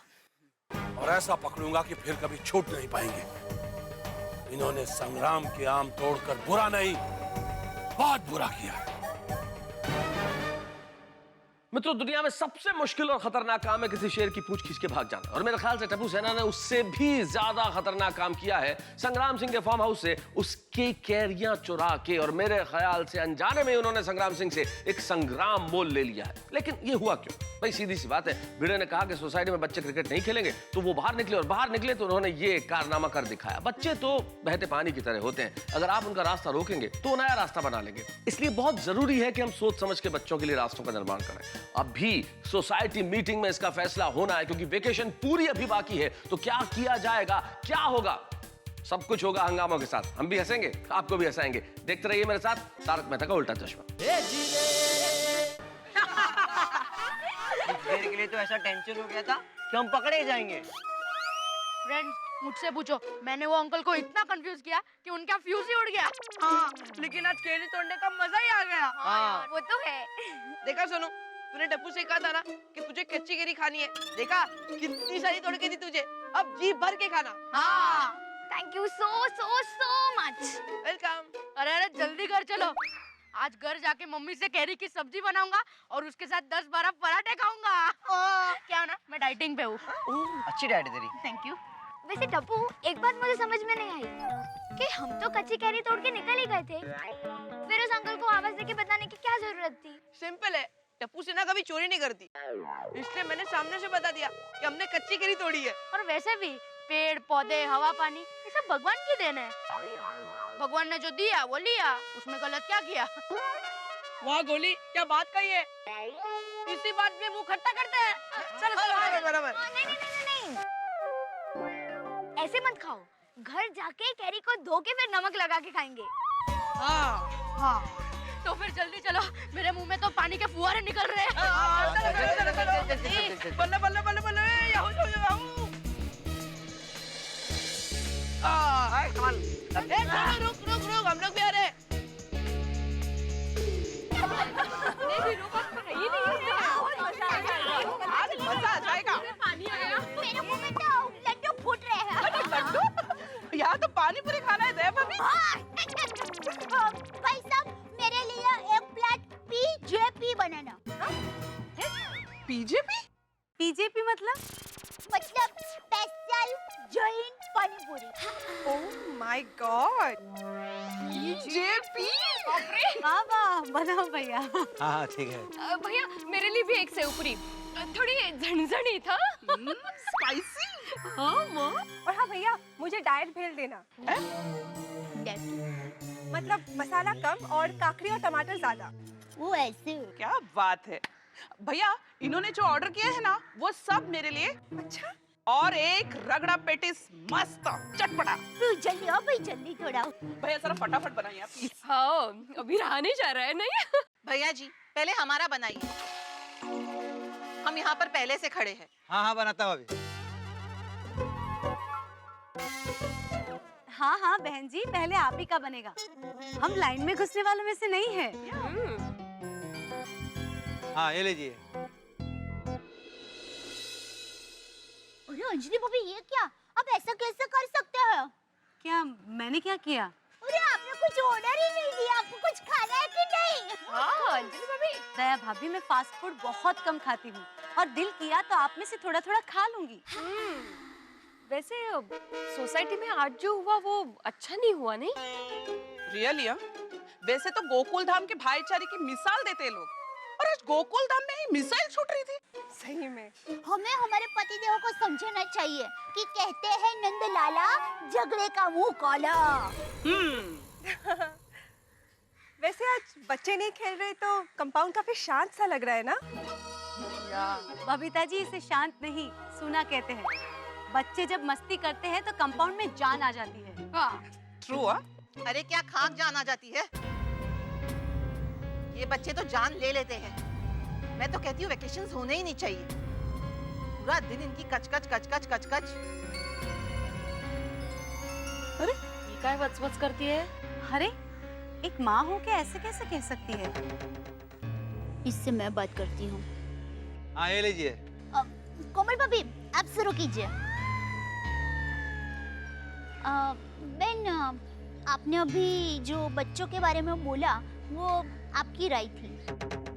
और ऐसा पकड़ूंगा कि फिर कभी छूट नहीं पाएंगे। इन्होंने संग्राम के आम तोड़कर बुरा नहीं, बहुत बुरा किया है। मित्रों, दुनिया में सबसे मुश्किल और खतरनाक काम है किसी शेर की पूंछ खींच के भाग जाना, और मेरे ख्याल से टप्पू सेना ने उससे भी ज्यादा खतरनाक काम किया है। संग्राम सिंह के फार्म हाउस से उसकी कैरियां चुरा के, और मेरे ख्याल से अनजाने में उन्होंने संग्राम सिंह से एक संग्राम मोल ले लिया है। लेकिन ये हुआ क्यों? भाई सीधी सी बात है, भिड़े ने कहा कि सोसाइटी में बच्चे क्रिकेट नहीं खेलेंगे, तो वो बाहर निकले, और बाहर निकले तो उन्होंने ये कारनामा कर दिखाया। बच्चे तो बहते पानी की तरह होते हैं, अगर आप उनका रास्ता रोकेंगे तो नया रास्ता बना लेंगे। इसलिए बहुत जरूरी है कि हम सोच समझ के बच्चों के लिए रास्तों का निर्माण करें। अभी सोसाइटी मीटिंग में इसका फैसला होना है, क्योंकि वेकेशन पूरी अभी बाकी है। तो क्या किया जाएगा, क्या होगा? सब कुछ होगा हंगामों के साथ। हम भी हंसेंगे, आपको भी हंसाएंगे। देखते रहिए मेरे साथ तारक मेहता का उल्टा चश्मा। देर के लिए तो ऐसा टेंशन हो गया था कि हम पकड़े जाएंगे। फ्रेंड्स, मुझसे पूछो, मैंने वो अंकल को इतना कंफ्यूज किया कि उनका फ्यूज ही उड़ गया। हाँ, लेकिन आज केले तोड़ने का मजा ही आ गया। हाँ। वो तो है। देखा सोनू, तूने टप्पू से कहा था ना कि तुझे कच्ची केरी खानी है। देखा कितनी सारी तोड़ के दी तुझे, अब जी भर के खाना। हाँ, thank you so much. Welcome. अरे जल्दी घर चलो, आज घर जाके मम्मी से कैरी की सब्जी बनाऊंगा और उसके साथ 10-12 पराठे खाऊंगा। क्या ना, मैं डाइटिंग पे हूँ। अच्छी डाइट है तेरी। Thank you. वैसे टप्पू, एक बात मुझे समझ में नहीं आई कि हम तो कच्ची कैरी तोड़ के निकल ही गए थे, फिर उस अंकल को आवाज देके बताने की क्या जरूरत थी? सिंपल है, टप्पू से ना कभी चोरी नहीं करती, इसलिए मैंने सामने से बता दिया कि हमने कच्ची केरी तोड़ी है। और वैसे भी पेड़ पौधे हवा पानी ये सब भगवान की देन है। भगवान ने जो दिया वो लिया, उसमें गलत क्या किया? वाह गोली, क्या बात कही है। इसी बात में मुंह खट्टा करते हैं। चल बराबर। नहीं, ऐसे मत खाओ, घर जाके कैरी को धो के फिर नमक लगा के खाएंगे। हाँ, तो फिर जल्दी चलो, मेरे मुंह में तो पानी के फुहारे निकल रहे हैं। बल्ले बल्ले बल्ले बल्ले, याहू याहू याहू। रुक, हम लोग भी आ रहे हैं। आज मजा आ जाएगा। मेरे मुंह में तो लड्डू फूट रहे हैं। लड्डू? यहाँ तो पानी पूरी खाना है दे भाभी। भाई साहब, मेरे लिए एक प्लेट PJP बनाना। PJP? PJP मतलब स्पेशल जैन पानी पूरी। Oh my God, PJP? वाह वाह, बनाओ भैया। हाँ ठीक है। भैया मेरे लिए भी एक सेव पूरी, थोड़ी झणझणी था। स्पाइसी। हाँ माँ। और हाँ भैया, मुझे डाइट भेल देना। मतलब मसाला कम और काकड़ी और टमाटर ज्यादा। वो ऐसे। क्या बात है भैया, इन्होंने जो ऑर्डर किया है ना वो सब मेरे लिए। अच्छा। और एक रगड़ा पेटिस मस्त चटपटा। जल्दी आओ भाई, जल्दी थोड़ा। भैया जरा फटाफट बनाइए प्लीज। हाँ, अभी रहा नहीं जा रहा है नहीं। भैया जी पहले हमारा बनाइए, हम यहाँ पर पहले से खड़े हैं। हाँ हाँ बनाता हूँ अभी। हाँ हाँ बहन जी, पहले आप ही का बनेगा, हम लाइन में घुसने वालों में से नहीं है। हाँ ये लीजिए। अरे अंजलि भाभी, ये क्या? आप ऐसा कैसे कर सकते हो? क्या मैंने क्या किया? अरे आपने कुछ ऑर्डर ही नहीं दिया, आपको कुछ खाना है कि नहीं? हाँ अंजलि भाभी। दया भाभी, मैं फास्ट फूड बहुत कम खाती हूँ, और दिल किया तो आप में से थोड़ा थोड़ा खा लूंगी। वैसे सोसाइटी में आज जो हुआ वो अच्छा नहीं हुआ, नहीं? रियली? वैसे तो गोकुल धाम के भाईचारे की मिसाल देते हैं लोग, और आज गोकुल धाम में ही मिसाइल छूट रही थी। सही में हमें हमारे पतिदेव को समझना चाहिए कि कहते हैं नंद लाला, झगड़े का मुंह काला। वैसे आज बच्चे नहीं खेल रहे तो कंपाउंड काफी शांत सा लग रहा है ना? बबीता जी, इसे शांत नहीं, सूना कहते हैं। बच्चे जब मस्ती करते हैं तो कंपाउंड में जान आ जाती है। ट्रू? अरे क्या खाक जान आ जाती है? ये बच्चे तो जान ले लेते हैं। मैं तो कहती हूँ वेकेशंस होने ही नहीं चाहिए, पूरा दिन इनकी कचकच कचकच कचकच। अरे ये क्या वच करती है? अरे एक माँ हो के ऐसे कैसे कह सकती है? इससे मैं बात करती हूँ। हाँ ये लीजिए। कोमल भाभी, आप शुरू कीजिए। बहन, आपने अभी जो बच्चों के बारे में बोला वो आपकी राय थी,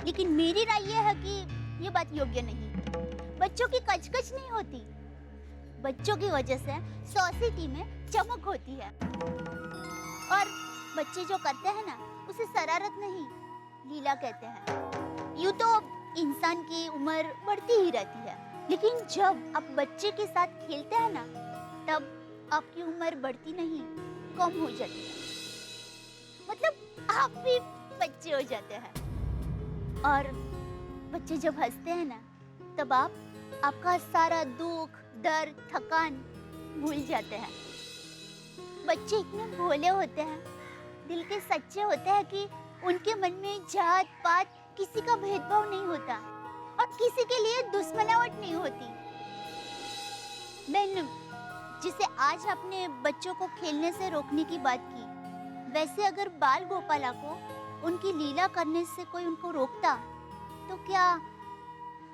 लेकिन मेरी राय ये है कि ये बात योग्य नहीं। बच्चों की कचकच नहीं होती, बच्चों की वजह से सोसाइटी में चमक होती है। और बच्चे जो करते हैं ना, उसे शरारत नहीं, लीला कहते हैं। यूं तो इंसान की उम्र बढ़ती ही रहती है, लेकिन जब आप बच्चे के साथ खेलते हैं ना, तब आपकी उम्र बढ़ती नहीं, कम हो जाती है। मतलब आप भी बच्चे हो जाते हैं। और बच्चे जब हंसते हैं ना, तब आपका सारा दुख, डर, थकान भूल जाते हैं। बच्चे इतने भोले होते हैं, दिल के सच्चे होते हैं कि उनके मन में जात पात किसी का भेदभाव नहीं होता और किसी के लिए दुश्मनावट नहीं होती। बहन, जिसे आज आपने बच्चों को खेलने से रोकने की बात की, वैसे अगर बाल गोपाला को उनकी लीला करने से कोई उनको रोकता, तो क्या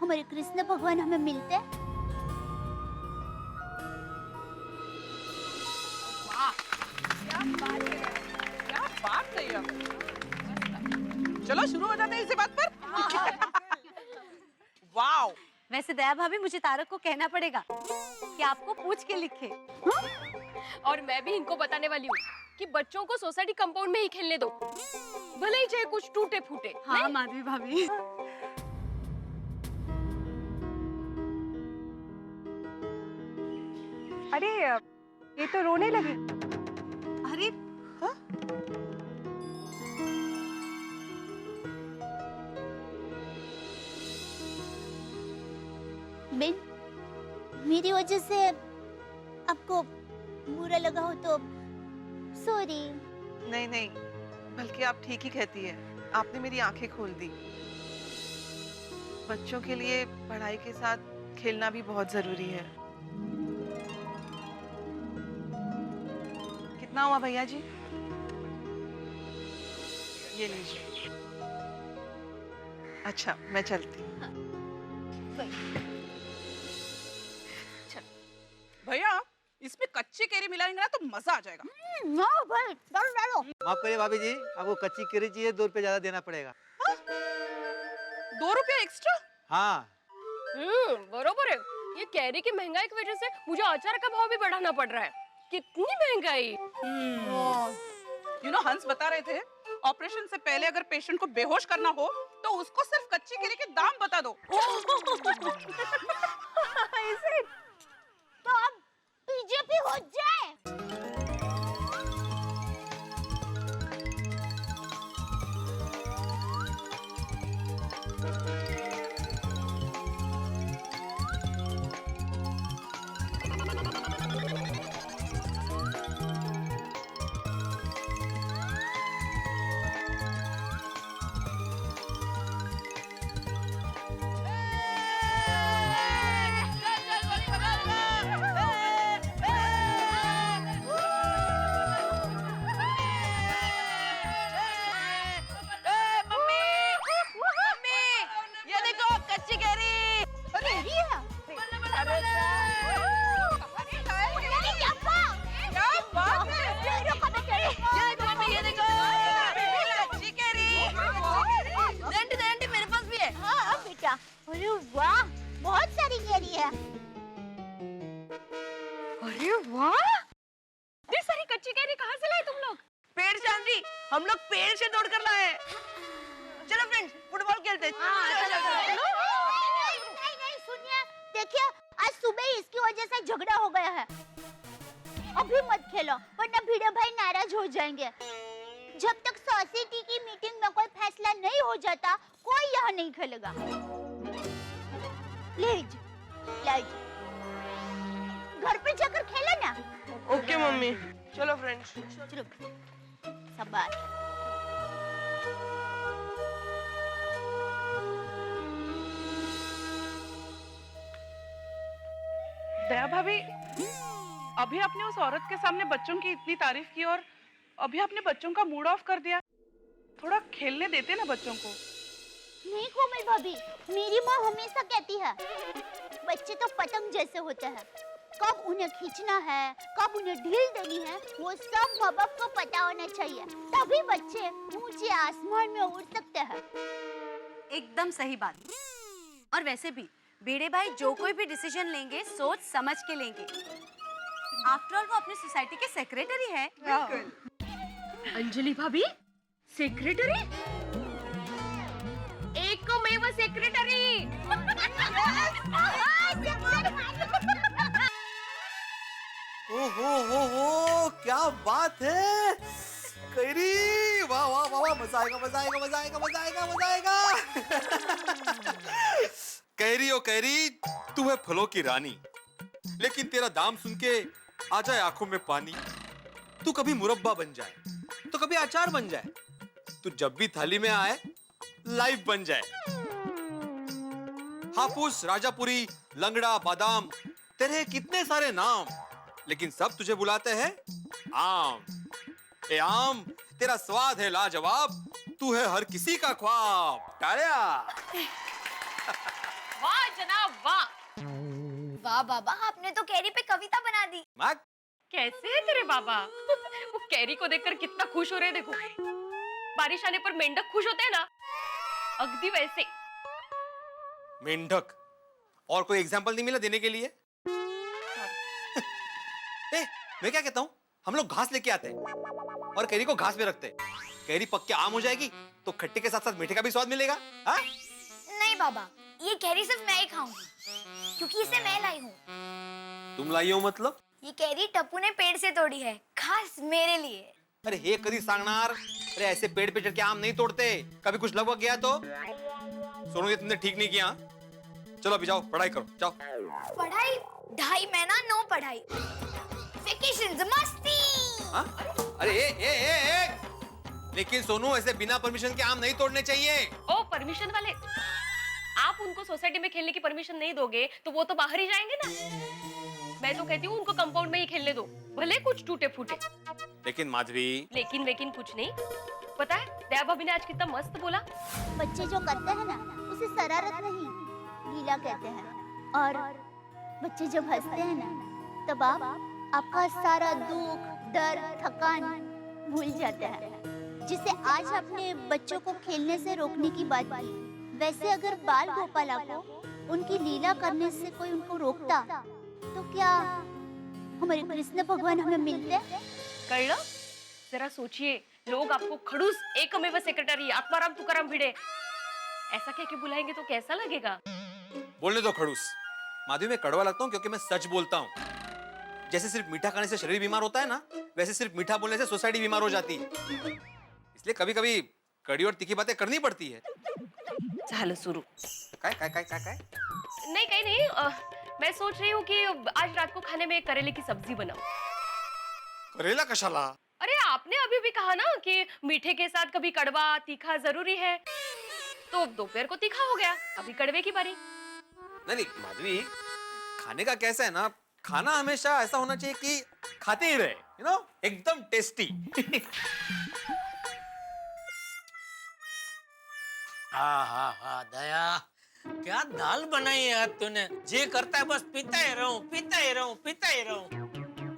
हमारे कृष्ण भगवान हमें मिलते? क्या बात कही आप। चलो शुरू हो जाते हैं इसी बात पर। वाओ। वैसे दया भाभी, मुझे तारक को कहना पड़ेगा कि आपको पूछ के लिखे। और मैं भी इनको बताने वाली हूँ कि बच्चों को सोसाइटी कंपाउंड में ही खेलने दो, भले ही चाहे कुछ टूटे फूटे। हाँ माधवी भाभी। अरे ये तो रोने लगी। अरे हाँ? बेन, मेरी वजह से आपको बुरा लगा हो तो सॉरी। नहीं नहीं, बल्कि आप ठीक ही कहती है। आपने मेरी आंखें खोल दी। बच्चों के लिए पढ़ाई के साथ खेलना भी बहुत जरूरी है। कितना हुआ भैया जी? ये लीजिए। अच्छा, मैं चलती हूँ। भैया, इसमें कच्ची केरी मिलाएंगे ना तो मजा आ जाएगा। भाई, डालो डालो। माफ करिए भाभी जी, आपको कच्ची केरी चाहिए, 2 रुपए ज्यादा देना पड़ेगा। 2 रुपया एक्स्ट्रा? हाँ। बरोबर है। ये कैरी की महंगाई की वजह से मुझे अचार का भाव भी बढ़ाना पड़ रहा है। कितनी महंगाई। यू नो, हंस बता रहे थे, ऑपरेशन से पहले अगर पेशेंट को बेहोश करना हो तो उसको सिर्फ कच्ची केरी के दाम बता दो। इसे तो अब बीजेपी हो जाए। अरे वाह, बहुत सारी कैरी है। अरे वाह, इतनी सारी कच्ची कैरी कहाँ से लाए तुम लोग? पेड़ चांदी, हम लोग पेड़ से तोड़ कर लाए। चलो फ्रेंड्स, फुटबॉल खेलते हैं। नहीं, सुनिए, देखिए आज सुबह ही इसकी वजह से झगड़ा हो गया है। अभी मत खेलो, वरना भिड़े भाई नाराज हो जाएंगे। जब तक सोसाइटी की मीटिंग में कोई फैसला नहीं हो जाता, कोई यहाँ नहीं खेलेगा। प्लीज, घर पे जाकर खेलो ना। Okay mummy. चलो फ्रेंड्स। चलो, शाबाश। दया भाभी, अभी आपने उस औरत के सामने बच्चों की इतनी तारीफ की और अभी आपने बच्चों का मूड ऑफ कर दिया। थोड़ा खेलने देते ना बच्चों को। नहीं कोमल भाभी, मेरी माँ हमेशा कहती है, बच्चे तो पतंग जैसे होते हैं, कब उन्हें खींचना है, कब उन्हें ढील देनी है, वो सब माँ बाप को पता होना चाहिए। तभी बच्चे ऊंचे आसमान में उड़ सकते हैं। एकदम सही बात। और वैसे भी भिड़े भाई जो कोई भी डिसीजन लेंगे सोच समझ के लेंगे। आफ्टर ऑल वो अपनी सोसाइटी के सेक्रेटरी है। अंजलि भाभी सेक्रेटरी, एकमेव सेक्रेटरी। ओहो, क्या बात है कैरी, वाह वाह वाह वाह, मजा आएगा मजा आएगा मजा आएगा मजा आएगा मजा आएगा। कैरी ओ कैरी, तू है फलों की रानी, लेकिन तेरा दाम सुन के आ जाए आंखों में पानी। तू कभी मुरब्बा बन जाए तो कभी अचार बन जाए, तू जब भी थाली में आए लाइव बन जाए। हापुस, राजापुरी, लंगड़ा, बादाम, तेरे कितने सारे नाम, लेकिन सब तुझे बुलाते हैं आम। ए आम, तेरा स्वाद है लाजवाब, तू है हर किसी का ख्वाब। तालिया। वाह जनाब वाह। वाह बाबा, आपने तो कैरी पे कविता बना दी। कैसे है तेरे बाबा? वो कैरी को देखकर कितना खुश हो रहे हैं, देखो। बारिश आने पर मेंढक खुश होते हैं ना, अगदी वैसे। मेंढक? और कोई एग्जाम्पल नहीं मिला देने के लिए? ए, मैं क्या कहता हूँ, हम लोग घास लेके आते हैं और कैरी को घास में रखते हैं। कैरी पक के आम हो जाएगी तो खट्टे के साथ साथ मीठे का भी स्वाद मिलेगा। हा? नहीं बाबा, ये कैरी सिर्फ मैं ही खाऊंगी, क्योंकि इसे मैं लाई हूँ। तुम लाई हो मतलब? ये कैरी टप्पू ने पेड़ से तोड़ी है, खास मेरे लिए। अरे हे कदी सांगनार, अरे ऐसे पेड़ पे चढ़ के आम नहीं तोड़ते, कभी कुछ लग गया तो। सोनू, ये तुमने ठीक नहीं किया। चलो अभी जाओ पढ़ाई करो, जाओ। पढ़ाई 2.5 महीना नो पढ़ाई, वेकेशंस मस्ती। हाँ? अरे लेकिन सोनू, ऐसे बिना परमिशन के आम नहीं तोड़ने चाहिए। ओ परमिशन वाले, आप उनको सोसाइटी में खेलने की परमिशन नहीं दोगे तो वो तो बाहर ही जाएंगे ना। मैं तो कहती हूँ उनको कंपाउंड में ही खेलने दो, भले कुछ टूटे फूटे। लेकिन माधवी, लेकिन कुछ नहीं। पता है दया भाभी ने आज कितना मस्त बोला। बच्चे जो करते हैं ना, उसे शरारत नहीं, लीला कहते हैं। और बच्चे जब हंसते हैं ना, तब आप आपका सारा दुख, दर्द, थकान भूल जाते हैं। जिसे आज आपने बच्चों को खेलने से रोकने की बात की, वैसे अगर बाल गोपाला को उनकी लीला करने से कोई उनको रोकता, तो क्या हमारे कृष्ण भगवान हमें मिलते? कळलं? जरा सोचिए, लोग आपको खड़ूस एकमेव सेक्रेटरी आत्माराम तुकाराम भिड़े ऐसा कह के बुलाएंगे तो कैसा लगेगा? बोलने दो खड़ूस। माधवी, मैं कड़वा लगता हूँ क्योंकि मैं सच बोलता हूँ। जैसे सिर्फ मीठा खाने से शरीर बीमार होता है ना, वैसे सिर्फ मीठा बोलने से सोसाइटी बीमार हो जाती है। इसलिए कभी कभी कड़ी और तीखी बातें करनी पड़ती है। झालं सुरू। काय? नहीं कहीं नहीं, मैं सोच रही हूँ कि आज रात को खाने में करेले की सब्जी बनाऊं। करेला कशाला? अरे आपने अभी भी कहा ना कि मीठे के साथ कभी कड़वा तीखा जरूरी है, तो दोपहर को तीखा हो गया, अभी कड़वे की बारी। नहीं माधवी, खाने का कैसा है ना, खाना हमेशा ऐसा होना चाहिए कि खाते ही रहे, यू नो, एकदम टेस्टी। हाँ दया, क्या दाल बनाई है आज तूने? जे करता है बस पीता ही रहूं।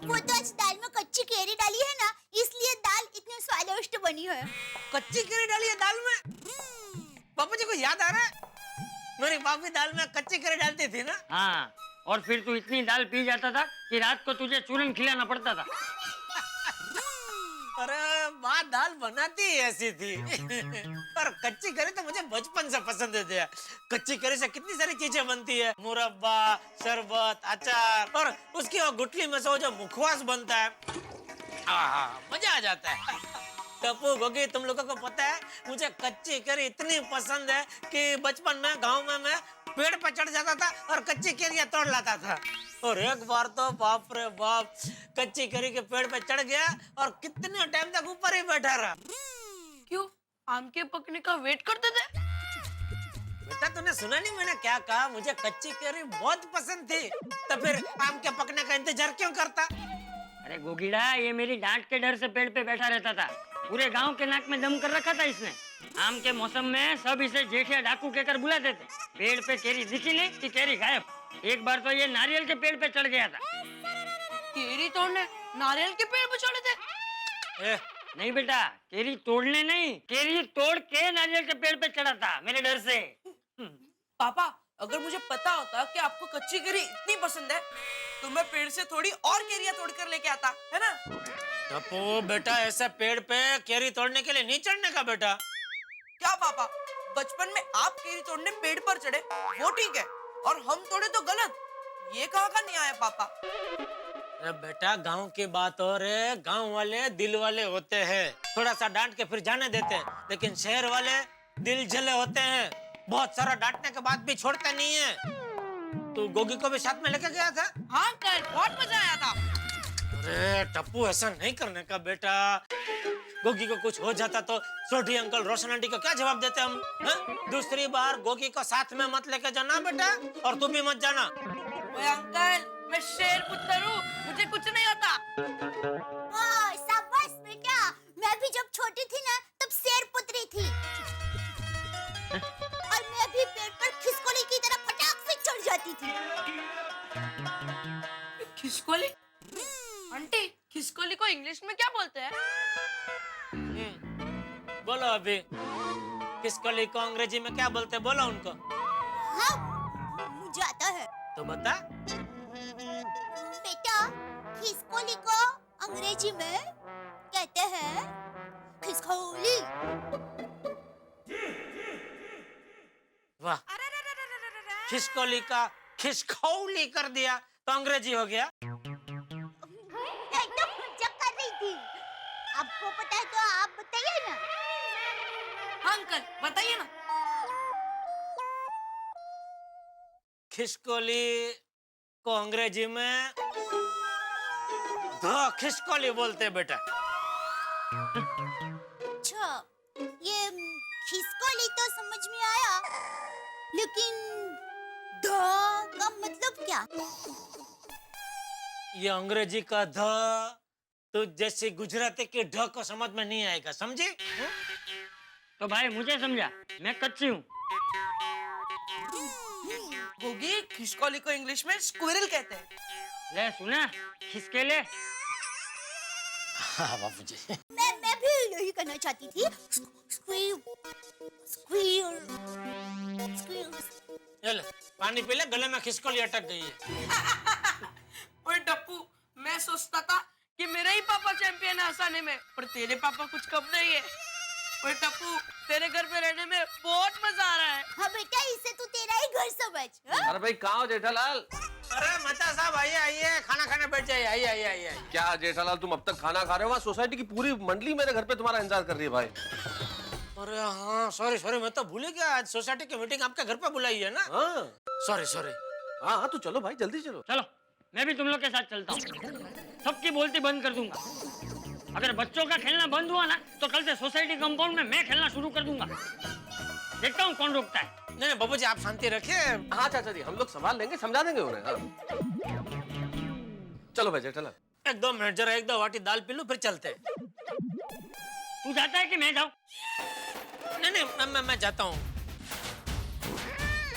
वो तो आज दाल में कच्ची केरी डाली है ना, इसलिए दाल इतनी स्वादिष्ट बनी है। कच्ची केरी डाली है दाल में? पापा जी को याद आ रहा है, मेरी भाभी दाल में कच्ची केरी डालती थी ना। हाँ, और फिर तू इतनी दाल पी जाता था कि रात को तुझे चूरन खिलाना पड़ता था। अरे माँ दाल बनाती ही ऐसी थी। पर कच्ची करी तो मुझे बचपन से पसंद है। कच्ची करी से कितनी सारी चीजें बनती है, मुरब्बा, शरबत, अचार, और उसकी वो गुठली में से वो जो मुखवास बनता है, मजा आ जाता है। टप्पू, गोगी, तुम लोगों को पता है मुझे कच्ची करी इतनी पसंद है कि बचपन में गांव में मैं पेड़ पर चढ़ जाता था और कच्ची केरियां तोड़ लाता था। और एक बार तो बाप रे बाप, कच्ची केरी के पेड़ पे चढ़ गया और कितने टाइम तक ऊपर ही बैठा रहा। क्यों? आम के पकने का वेट करते थे? बेटा तूने सुना नहीं मैंने क्या कहा? मुझे कच्ची केरी बहुत पसंद थी, तो फिर आम के पकने का इंतजार क्यों करता? अरे गोगीड़ा, ये मेरी डांट के डर से पेड़ पे बैठा रहता था। पूरे गांव के नाक में दम कर रखा था इसने। आम के मौसम में सब इसे जेठिया डाकू कहकर बुलाते थे। पेड़ पे केरी दिखी नहीं कि केरी गायब। एक बार तो ये नारियल के पेड़ पे चढ़ गया था। केरी तोड़ने नारियल के पेड़ पे चढ़े थे? नहीं बेटा, केरी तोड़ने नहीं, केरी तोड़ के नारियल के पेड़ पे चढ़ा था मेरे डर से। पापा, अगर मुझे पता होता कि आपको कच्ची केरी इतनी पसंद है तो मैं पेड़ से थोड़ी और केरियां तोड़कर लेके आता, है ना? टप्पू बेटा, ऐसे पेड़ पे केरी तोड़ने के लिए नहीं चढ़ने का बेटा। क्या पापा, बचपन में आप केरी तोड़ने पेड़ पर चढ़े वो ठीक है, और हम तोड़े तो गलत? ये कहाँ का न्याय है पापा? अरे बेटा, गांव की बात और है, गांव वाले दिल वाले होते हैं, थोड़ा सा डांट के फिर जाने देते हैं, लेकिन शहर वाले दिल जले होते हैं, बहुत सारा डांटने के बाद भी छोड़ते नहीं है। तू गोगी को भी साथ में लेके गया था? हाँ अंकल, बहुत मजा आया था। अरे टप्पू, ऐसा नहीं करने का बेटा। गोगी को कुछ हो जाता तो सोढ़ी अंकल, रोशन आंटी को क्या जवाब देते हम? दूसरी बार गोगी को साथ में मत लेके जाना बेटा, और तू भी मत जाना। ओए अंकल, मैं शेर पुत्र हूँ, मुझे कुछ नहीं होता। शाबाश बेटा, मैं भी जब छोटी थी ना तब शेर पुत्री थी, और मैं भी पेड़ पर खिसकोली की तरह फटाक से चढ़ जाती थी। खिसकोली? आंटी, खिसकोली को इंग्लिश में क्या बोलते हैं? बोलो अभी, खिसकोली को अंग्रेजी में क्या बोलते हैं? बोलो उनको। हाँ, मुझे आता है। तो बता। बेटा, खिसकोली को अंग्रेजी में कहते हैं खिसकोली। वाह, खिसकोली का खिसखौली कर दिया तो अंग्रेजी हो गया। एकदम मजाक कर रही थी। आपको पता है तो आप बताइए ना। हाँ अंकल, बताइए ना। खिसकोली को अंग्रेजी में द खिसकोली बोलते हैं बेटा। अच्छा, ये खिसकोली तो समझ में आया, लेकिन ध का मतलब क्या? ये अंग्रेजी का ध तो जैसे गुजराती के ढ को समझ में नहीं आएगा, समझे? तो भाई मुझे समझा, मैं कच्ची हूँ। गोगी, खिसकोली को इंग्लिश में स्क्विरल कहते हैं। ले सुना, खिसके ले। हाँ बाबूजी। मैं भी यही करना चाहती थी। Squill, squill, squill. ये ले, पानी पी ले, गले में खिसकोली अटक गई है। ओए टप्पू, मैं सोचता था कि मेरे ही पापा चैंपियन है हंसाने में, पर तेरे पापा कुछ कम नहीं है। ओए टप्पू, तेरे घर पे रहने में बहुत मजा आ रहा है। हाँ बेटा, इसे तू तेरा ही घर समझ। हाँ? अरे भाई कहाँ हो जेठालाल? अरे मचा साहब, आइए आइए, खाना खाने बैठ जाइए, आइए आइए आइए। क्या जेठालाल, तुम अब तक खाना खा रहे हो? वहाँ सोसाइटी की पूरी मंडली मेरे घर पे तुम्हारा इंतजार कर रही है भाई। अरे हाँ, सॉरी सॉरी, मैं तो भूल गया, आज सोसाइटी की मीटिंग आपके घर पे बुलाई है ना? हाँ सॉरी सॉरी। हाँ हाँ, तो चलो भाई, जल्दी चलो। चलो, मैं भी तुम लोग के साथ चलता हूँ। सबकी बोलती बंद कर दूंगा। अगर बच्चों का खेलना बंद हुआ ना तो कल से सोसाइटी कंपाउंड में मैं खेलना शुरू कर दूंगा। देखता हूँ कौन रोकता है। नहीं बाबूजी, आप शांति रखिए। हाँ चाचा जी, हम लोग संभाल लेंगे, समझा देंगे उन्हें। हाँ। चलो भाई जेठालाल। एक दो मिनट, जरा एक दो वाटी दाल पी लो, फिर चलते हैं। तू जाता है कि मैं जाऊँ? नहीं नहीं, मैं जाता हूँ।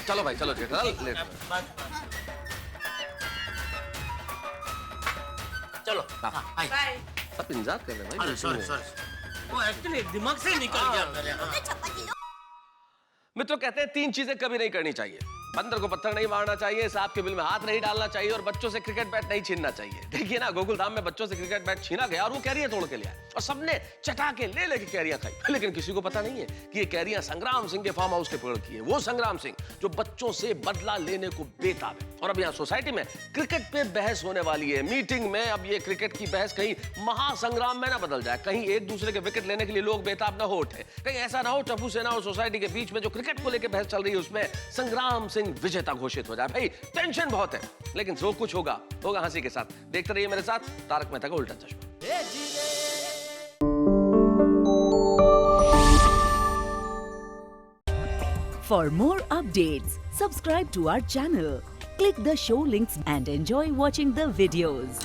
चलो भाई, चलो जेठालाल, चलो। बाय। सब इंतजार कर रहे हैं भाई। सॉरी सॉरी, वो एक्चुअली दिमाग से निकल गया मेरे। मित्रों, कहते हैं 3 चीजें कभी नहीं करनी चाहिए। बंदर को पत्थर नहीं मारना चाहिए, सांप के बिल में हाथ नहीं डालना चाहिए, और बच्चों से क्रिकेट बैट नहीं छीनना चाहिए। देखिए ना, गोकुलधाम में बच्चों से क्रिकेट बैट छीना गया और वो कैरियां तोड़ के लिया, और सबने चटा के ले लेके कैरियां खाई। लेकिन किसी को पता नहीं है कि ये कैरियां संग्राम सिंह के फार्म हाउस के पेड़ की है। वो संग्राम सिंह जो बच्चों से बदला लेने को बेताब है। और अब यहाँ सोसाइटी में क्रिकेट पे बहस होने वाली है। मीटिंग में अब ये क्रिकेट की बहस कहीं महासंग्राम में ना बदल जाए, कहीं एक दूसरे के विकेट लेने के लिए लोग बेताब ना हो उठे, कहीं ऐसा ना हो टप्पू सेना और सोसाइटी के बीच में जो क्रिकेट को लेकर बहस चल रही है उसमें संग्राम सिंह विजेता घोषित हो जाए। भाई टेंशन बहुत है, लेकिन जो कुछ होगा होगा हंसी के साथ। देखते रहिए मेरे साथ तारक मेहता का उल्टा चश्मा। For more updates, subscribe to our channel, click the show links and enjoy watching the videos.